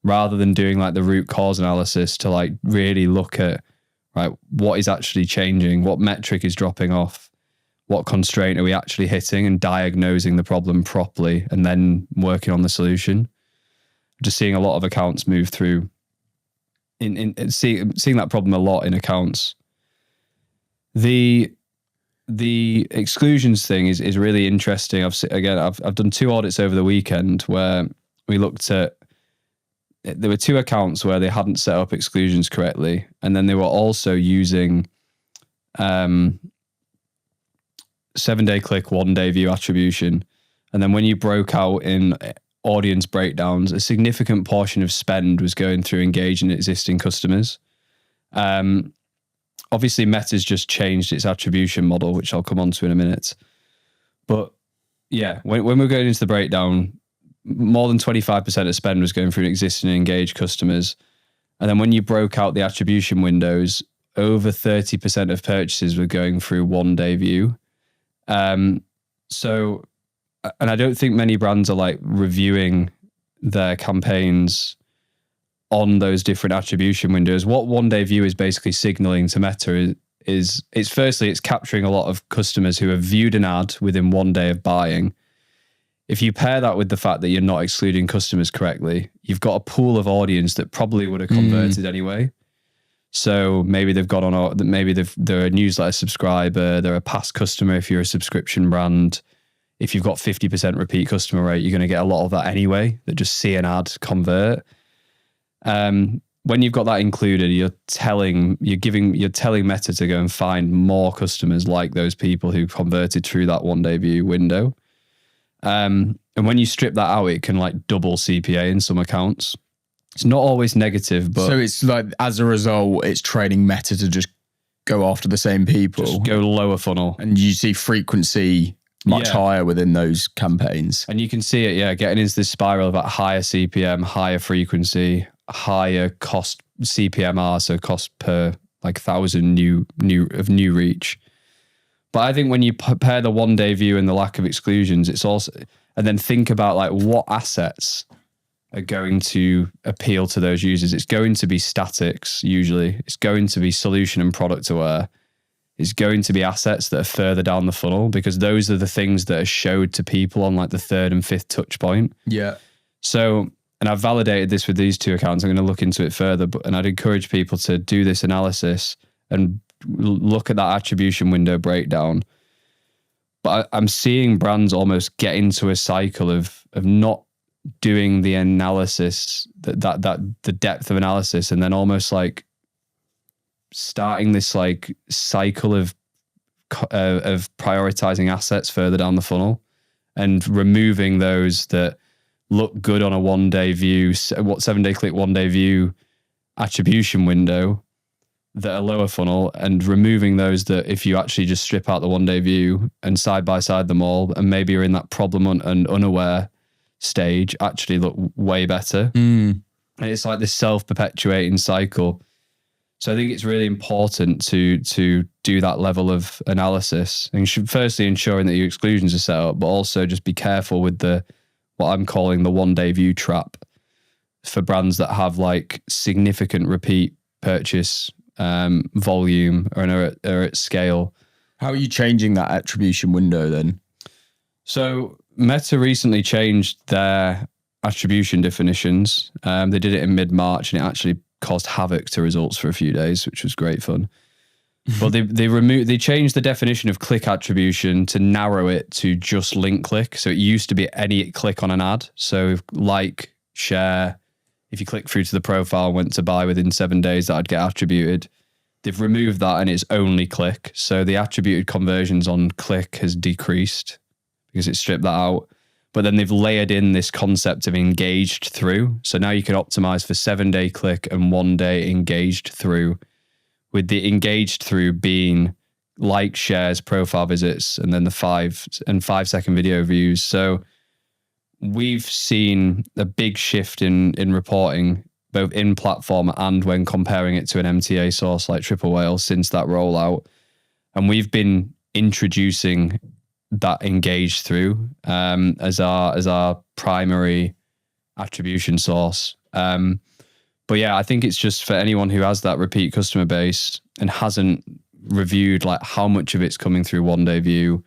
S1: rather than doing like the root cause analysis to like really look at, right, what is actually changing, what metric is dropping off, what constraint are we actually hitting, and diagnosing the problem properly and then working on the solution. Just seeing a lot of accounts move through seeing that problem a lot in accounts. The exclusions thing is really interesting. I've done 2 audits over the weekend where we looked at, there were 2 accounts where they hadn't set up exclusions correctly, and then they were also using 7-day click, 1-day view attribution. And then when you broke out in audience breakdowns, a significant portion of spend was going through engaging existing customers. Obviously, Meta's just changed its attribution model, which I'll come on to in a minute. But yeah, when we're going into the breakdown, more than 25% of spend was going through existing and engaged customers. And then when you broke out the attribution windows, over 30% of purchases were going through 1-day view. So, and I don't think many brands are like reviewing their campaigns on those different attribution windows. What 1-day view is basically signaling to Meta is it's firstly, it's capturing a lot of customers who have viewed an ad within 1 day of buying. If you pair that with the fact that you're not excluding customers correctly, you've got a pool of audience that probably would have converted anyway. So maybe they've got on, maybe they're a newsletter subscriber, they're a past customer if you're a subscription brand. If you've got 50% repeat customer rate, you're going to get a lot of that anyway, that just see an ad, convert. When you've got that included, you're telling Meta to go and find more customers like those people who converted through that 1-day view window. And when you strip that out, it can like double CPA in some accounts. It's not always negative, but
S2: so it's like, as a result, it's training Meta to just go after the same people,
S1: just go lower funnel,
S2: and you see frequency much higher within those campaigns.
S1: And you can see it, getting into this spiral of higher CPM, higher frequency, higher cost CPMR, so cost per like 1,000 new reach. But I think when you pair the 1-day view and the lack of exclusions, it's also, and then think about like what assets are going to appeal to those users. It's going to be statics usually. It's going to be solution and product aware. It's going to be assets that are further down the funnel, because those are the things that are showed to people on like the 3rd and 5th touch point.
S2: Yeah.
S1: So, and I've validated this with these 2 accounts. I'm going to look into it further, and I'd encourage people to do this analysis and look at that attribution window breakdown. But I'm seeing brands almost get into a cycle of not doing the analysis, that the depth of analysis, and then almost like starting this like cycle of prioritizing assets further down the funnel and removing those that look good on a 1-day view, 7-day click, 1-day view attribution window that are lower funnel, and removing those that if you actually just strip out the 1-day view and side by side them all, and maybe you're in that problem and unaware stage, actually look way better. And it's like this self-perpetuating cycle. So I think it's really important to do that level of analysis, and firstly ensuring that your exclusions are set up, but also just be careful with what I'm calling the 1-day view trap for brands that have like significant repeat purchase volume or are at scale.
S2: How are you changing that attribution window then?
S1: So Meta recently changed their attribution definitions. They did it in mid-March, and it actually caused havoc to results for a few days, which was great fun. But they changed the definition of click attribution to narrow it to just link click. So it used to be any click on an ad. So like, share, if you click through to the profile and went to buy within 7 days, that'd get attributed. They've removed that, and it's only click. So the attributed conversions on click has decreased because it stripped that out. But then they've layered in this concept of engaged through. So now you can optimize for 7-day click and 1-day engaged through, with the engaged through being like, shares, profile visits, and then the 5-second video views. So we've seen a big shift in reporting, both in platform and when comparing it to an MTA source like Triple Whale since that rollout. And we've been introducing that engaged through as our primary attribution source. But yeah, I think it's just for anyone who has that repeat customer base and hasn't reviewed like how much of it's coming through 1-day view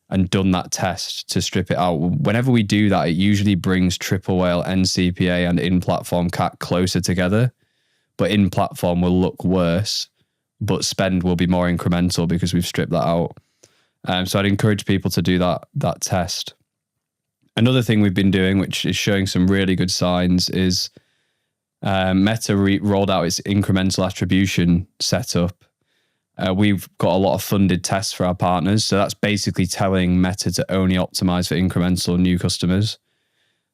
S1: and done that test to strip it out. Whenever we do that, it usually brings Triple Whale and CPA and in-platform CAC closer together. But in-platform will look worse, but spend will be more incremental because we've stripped that out. So I'd encourage people to do that test. Another thing we've been doing, which is showing some really good signs, is Meta rolled out its incremental attribution setup. We've got a lot of funded tests for our partners. So that's basically telling Meta to only optimize for incremental new customers,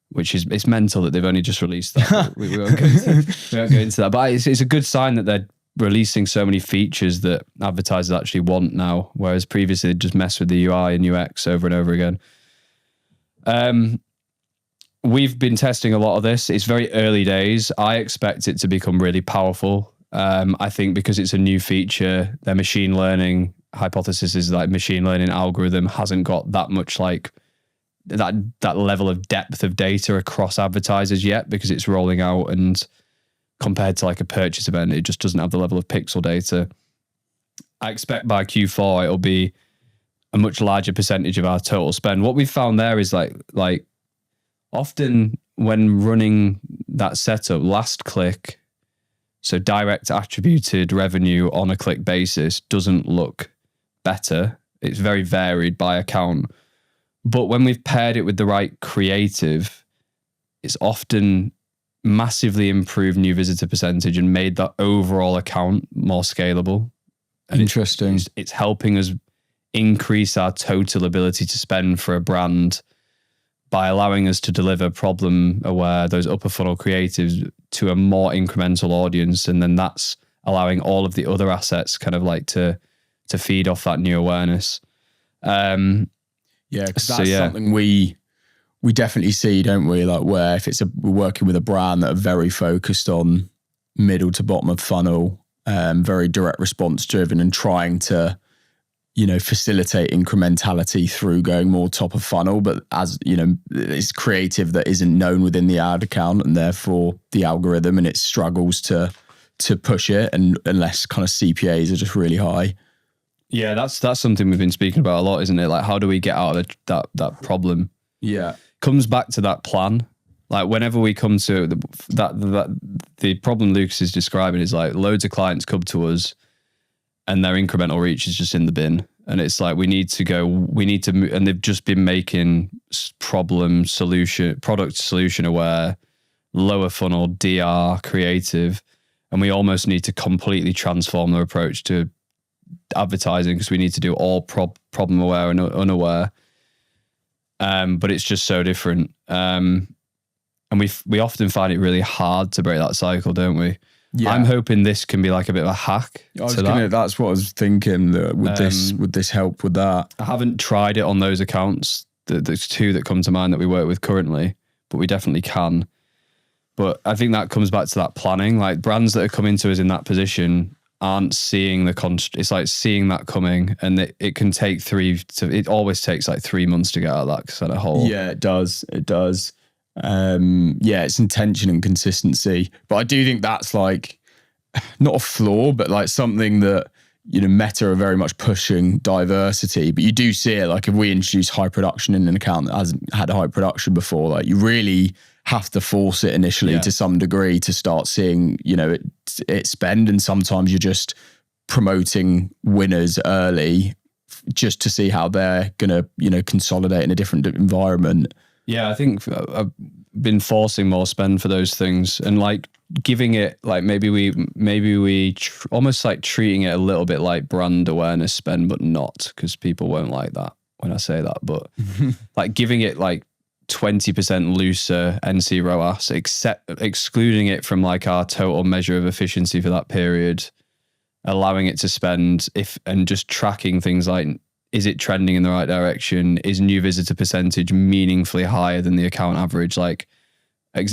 S1: which is, it's mental that they've only just released that. we won't go into that. But it's a good sign that they're releasing so many features that advertisers actually want now, whereas previously they'd just mess with the UI and UX over and over again. We've been testing a lot of this. It's very early days. I expect it to become really powerful. I think because it's a new feature, their machine learning hypothesis is like machine learning algorithm hasn't got that much like that level of depth of data across advertisers yet, because it's rolling out, and compared to like a purchase event, it just doesn't have the level of pixel data. I expect by Q4 it'll be a much larger percentage of our total spend. What we've found there is like often when running that setup, last click, so direct attributed revenue on a click basis, doesn't look better. It's very varied by account. But when we've paired it with the right creative, it's often massively improved new visitor percentage and made that overall account more scalable. And
S2: interesting.
S1: It's helping us increase our total ability to spend for a brand by allowing us to deliver problem aware, those upper funnel creatives to a more incremental audience. And then that's allowing all of the other assets kind of like to feed off that new awareness.
S2: Yeah, because that's something we definitely see, don't we? Like where if we're working with a brand that are very focused on middle to bottom of funnel, very direct response driven, and trying to, facilitate incrementality through going more top of funnel, but as it's creative that isn't known within the ad account and therefore the algorithm, and it struggles to push it, and unless kind of CPAs are just really high.
S1: Yeah, that's something we've been speaking about a lot, isn't it? Like, how do we get out of that problem?
S2: Yeah,
S1: comes back to that plan. Like, whenever we come to the problem Lucas is describing is like loads of clients come to us, and their incremental reach is just in the bin, and it's like we need to move, and they've just been making product solution aware, lower funnel DR creative, and we almost need to completely transform their approach to advertising because we need to do all problem aware and unaware. But it's just so different. And we often find it really hard to break that cycle, don't we? Yeah. I'm hoping this can be like a bit of a hack.
S2: That's what I was thinking. That would this help with that?
S1: I haven't tried it on those accounts. There's 2 that come to mind that we work with currently, but we definitely can. But I think that comes back to that planning. Like brands that are coming to us in that position aren't seeing it's like seeing that coming, and it can take it always takes like 3 months to get out of that kind of hole.
S2: Yeah, it does. It's intention and consistency, but I do think that's like not a flaw, but like something that Meta are very much pushing diversity, but you do see it. Like if we introduce high production in an account that hasn't had a high production before, like you really have to force it initially to some degree to start seeing it spend, and sometimes you're just promoting winners early just to see how they're gonna consolidate in a different environment.
S1: Yeah, I think I've been forcing more spend for those things, and like giving it like maybe we almost like treating it a little bit like brand awareness spend, but not, because people won't like that when I say that. But like giving it like 20% looser NC ROAS, excluding it from like our total measure of efficiency for that period, allowing it to spend and just tracking things like, is it trending in the right direction? Is new visitor percentage meaningfully higher than the account average? Like, I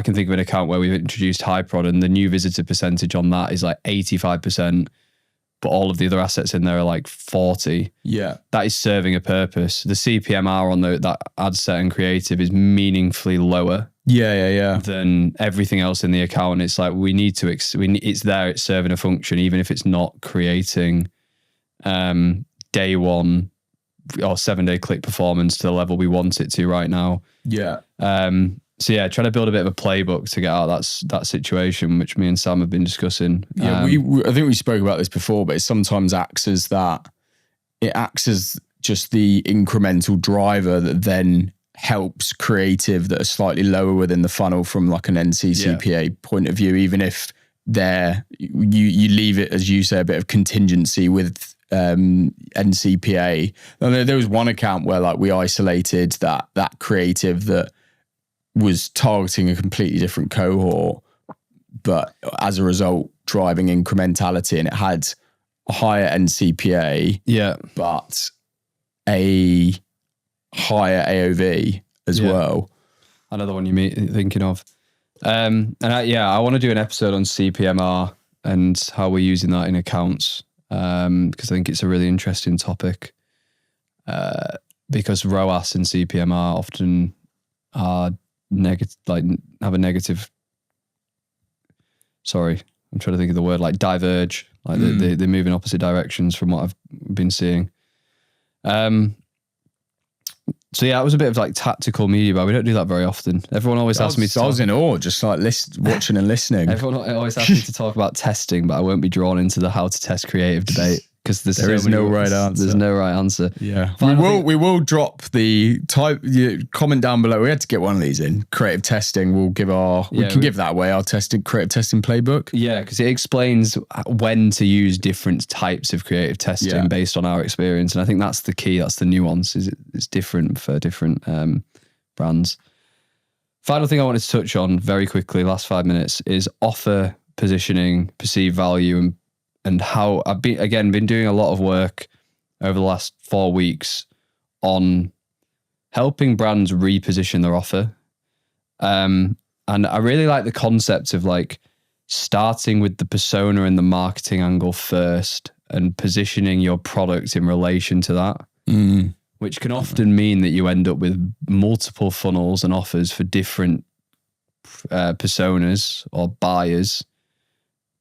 S1: can think of an account where we've introduced HiProd and the new visitor percentage on that is like 85%, but all of the other assets in there are like 40.
S2: Yeah.
S1: That is serving a purpose. The CPMR on that ad set and creative is meaningfully lower.
S2: Yeah.
S1: Than everything else in the account. It's like we need to, it's there, it's serving a function, even if it's not creating day one or 7-day click performance to the level we want it to right now.
S2: Yeah.
S1: So yeah, trying to build a bit of a playbook to get out of that situation, which me and Sam have been discussing.
S2: Yeah, I think we spoke about this before, but it sometimes acts as just the incremental driver that then helps creative that are slightly lower within the funnel from like an NC CPA point of view, even if you leave it, as you say, a bit of contingency with NCPA. And there was one account where like we isolated that creative that was targeting a completely different cohort, but as a result driving incrementality, and it had a higher NCPA, but a higher AOV as well.
S1: Another one you thinking of. I want to do an episode on CPMR and how we're using that in accounts, because I think it's a really interesting topic, because ROAS and CPMR often are negative, like have a negative, sorry, I'm trying to think of the word, like diverge, like they move in opposite directions from what I've been seeing. So yeah, it was a bit of like tactical media, but we don't do that very often. Everyone always asks me to
S2: I was in awe, just like watching and listening.
S1: Everyone always asks me to talk about testing, but I won't be drawn into the how to test creative debate because there is no right answer. There's no right answer.
S2: Yeah, we will drop the comment down below. We had to get one of these in creative testing. We'll give give that away, our creative testing playbook.
S1: Yeah, because it explains when to use different types of creative testing based on our experience, and I think that's the key. That's the nuance. Is it's different for different brands. Final thing I wanted to touch on very quickly, last 5 minutes, is offer positioning, perceived value, and how I've been doing a lot of work over the last 4 weeks on helping brands reposition their offer. And I really like the concept of like starting with the persona and the marketing angle first and positioning your product in relation to that, which can often mean that you end up with multiple funnels and offers for different personas or buyers.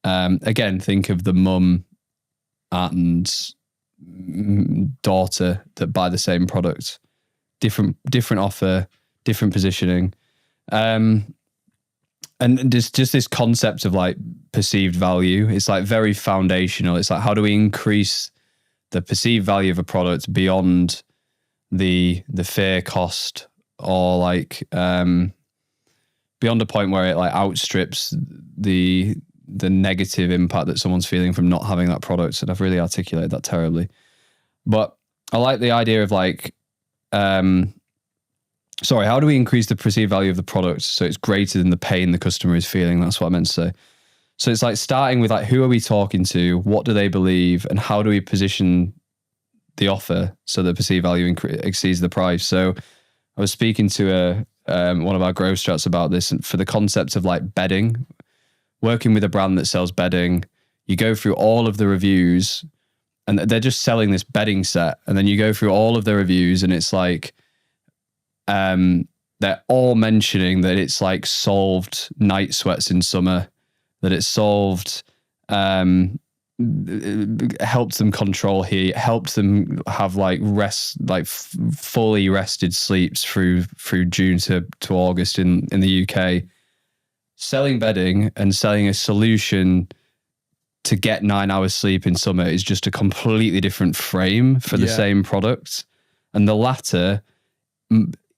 S1: Again, think of the mum and daughter that buy the same product, different offer, different positioning. And just this concept of like perceived value, it's like very foundational. It's like, how do we increase the perceived value of a product beyond the fair cost, or like beyond a point where it like outstrips the negative impact that someone's feeling from not having that product. And I've really articulated that terribly, but I like the idea of like, how do we increase the perceived value of the product so it's greater than the pain the customer is feeling? That's what I meant to say. So it's like starting with like, who are we talking to? What do they believe? And how do we position the offer so the perceived value exceeds the price? So I was speaking to one of our growth strats about this, and for the concept of like bedding, working with a brand that sells bedding, you go through all of the reviews and they're just selling this bedding set. And then you go through all of the reviews and it's like, they're all mentioning that it's like solved night sweats in summer, that it's solved, helped them control heat, helped them have like rest, like fully rested sleeps through June to August in the UK. Selling bedding and selling a solution to get 9 hours sleep in summer is just a completely different frame for the same product. And the latter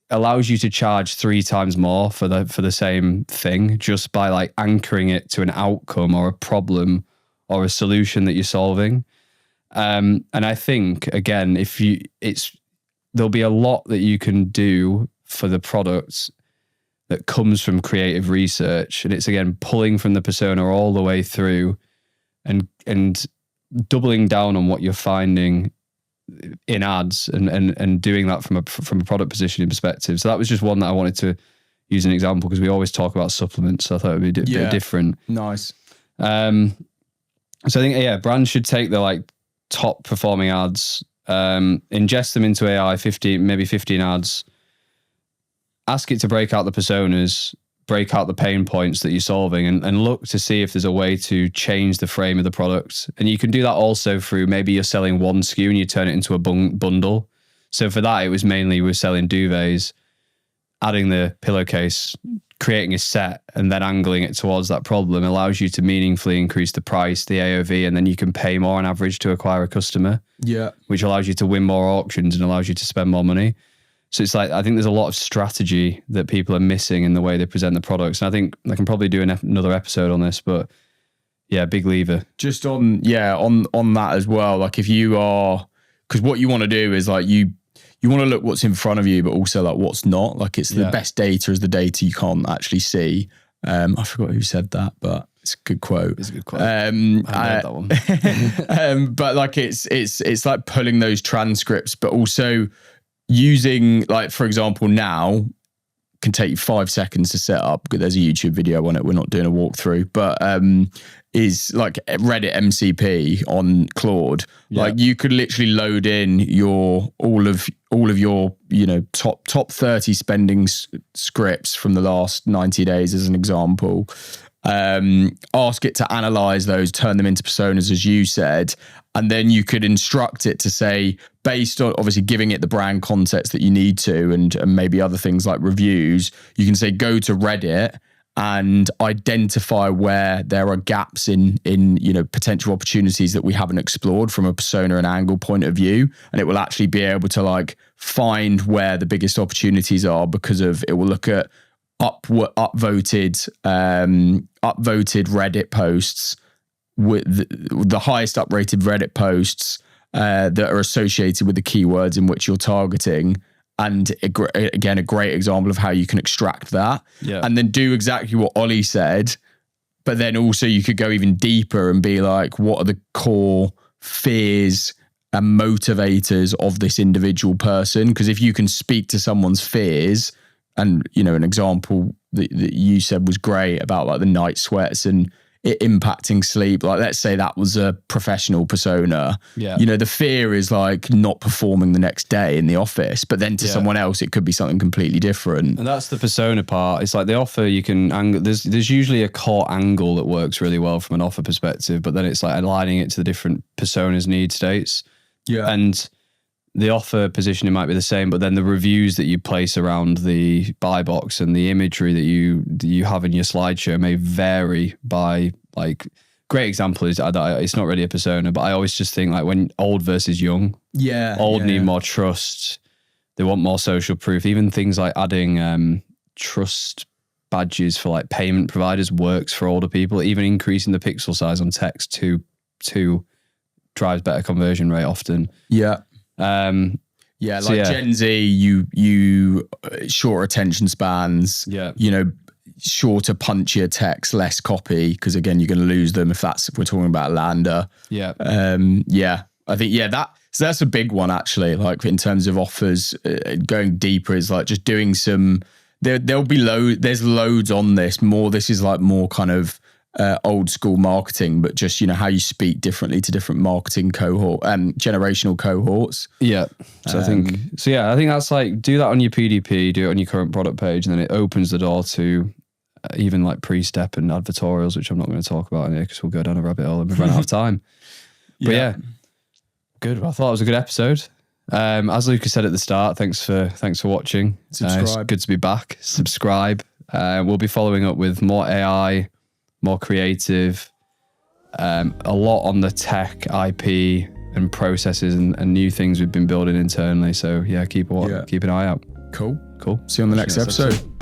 S1: allows you to charge 3 times more for the same thing, just by like anchoring it to an outcome or a problem or a solution that you're solving. And I think, again, there'll be a lot that you can do for the product that comes from creative research. And it's, again, pulling from the persona all the way through and doubling down on what you're finding in ads and doing that from a product positioning perspective. So that was just one that I wanted to use an example, because we always talk about supplements. So I thought it would be a bit different.
S2: Nice.
S1: So I think, brands should take the like top performing ads, ingest them into AI, 15 ads, ask it to break out the personas, break out the pain points that you're solving, and look to see if there's a way to change the frame of the product. And you can do that also through, maybe you're selling one SKU and you turn it into a bundle. So for that, it was mainly we're selling duvets, adding the pillowcase, creating a set, and then angling it towards that problem allows you to meaningfully increase the price, the AOV, and then you can pay more on average to acquire a customer. Yeah. Which allows you to win more auctions and allows you to spend more money. So it's like, I think there's a lot of strategy that people are missing in the way they present the products. And I think I can probably do another episode on this, but yeah, big lever.
S2: Just on that as well. Like if you are, because what you want to do is like you want to look what's in front of you, but also like what's not. Like it's the best data is the data you can't actually see. I forgot who said that, but it's a good quote.
S1: It's a good quote. I heard that
S2: one. But like it's like pulling those transcripts, but also using, like, for example, now can take you 5 seconds to set up. There's a YouTube video on it. We're not doing a walkthrough, but is like Reddit MCP on Claude. Yeah. Like you could literally load in your all of your top 30 spending scripts from the last 90 days as an example. Ask it to analyze those, turn them into personas, as you said, and then you could instruct it to say, based on obviously giving it the brand context that you need to, and maybe other things like reviews, you can say, go to Reddit and identify where there are gaps in potential opportunities that we haven't explored from a persona and angle point of view, and it will actually be able to like find where the biggest opportunities are, because of it will look at upvoted Reddit posts with the highest uprated Reddit posts that are associated with the keywords in which you're targeting. And again, a great example of how you can extract that and then do exactly what Ollie said. But then also you could go even deeper and be like, what are the core fears and motivators of this individual person? Because if you can speak to someone's fears, and, an example that you said was great about like the night sweats and it impacting sleep. Like, let's say that was a professional persona. Yeah. The fear is like not performing the next day in the office, but then to someone else, it could be something completely different.
S1: And that's the persona part. It's like the offer, you can angle, there's usually a core angle that works really well from an offer perspective, but then it's like aligning it to the different personas' need states. Yeah. And the offer positioning might be the same, but then the reviews that you place around the buy box and the imagery that you have in your slideshow may vary by, like, great example is, it's not really a persona, but I always just think like when old versus young. Yeah. Old need more trust. They want more social proof. Even things like adding trust badges for like payment providers works for older people. Even increasing the pixel size on text to drives better conversion rate often.
S2: Yeah. Gen Z, you shorter attention spans, shorter, punchier text, less copy, because again, you're going to lose them if we're talking about a lander. Yeah. I think, that's a big one actually, like in terms of offers, going deeper is like just doing some, there'll be there's loads on this. This is like more kind of old school marketing, but just how you speak differently to different marketing cohort and generational cohorts. Yeah.
S1: So I think that's like, do that on your PDP, do it on your current product page, and then it opens the door to even like pre-step and advertorials, which I'm not going to talk about in here because we'll go down a rabbit hole and we run out of time. But good. I thought it was a good episode. As Lucas said at the start, thanks for watching.
S2: Subscribe.
S1: It's good to be back. Subscribe. We'll be following up with more AI, more creative, a lot on the tech, IP, and processes and new things we've been building internally. So keep an eye out.
S2: Cool. See you on the next episode.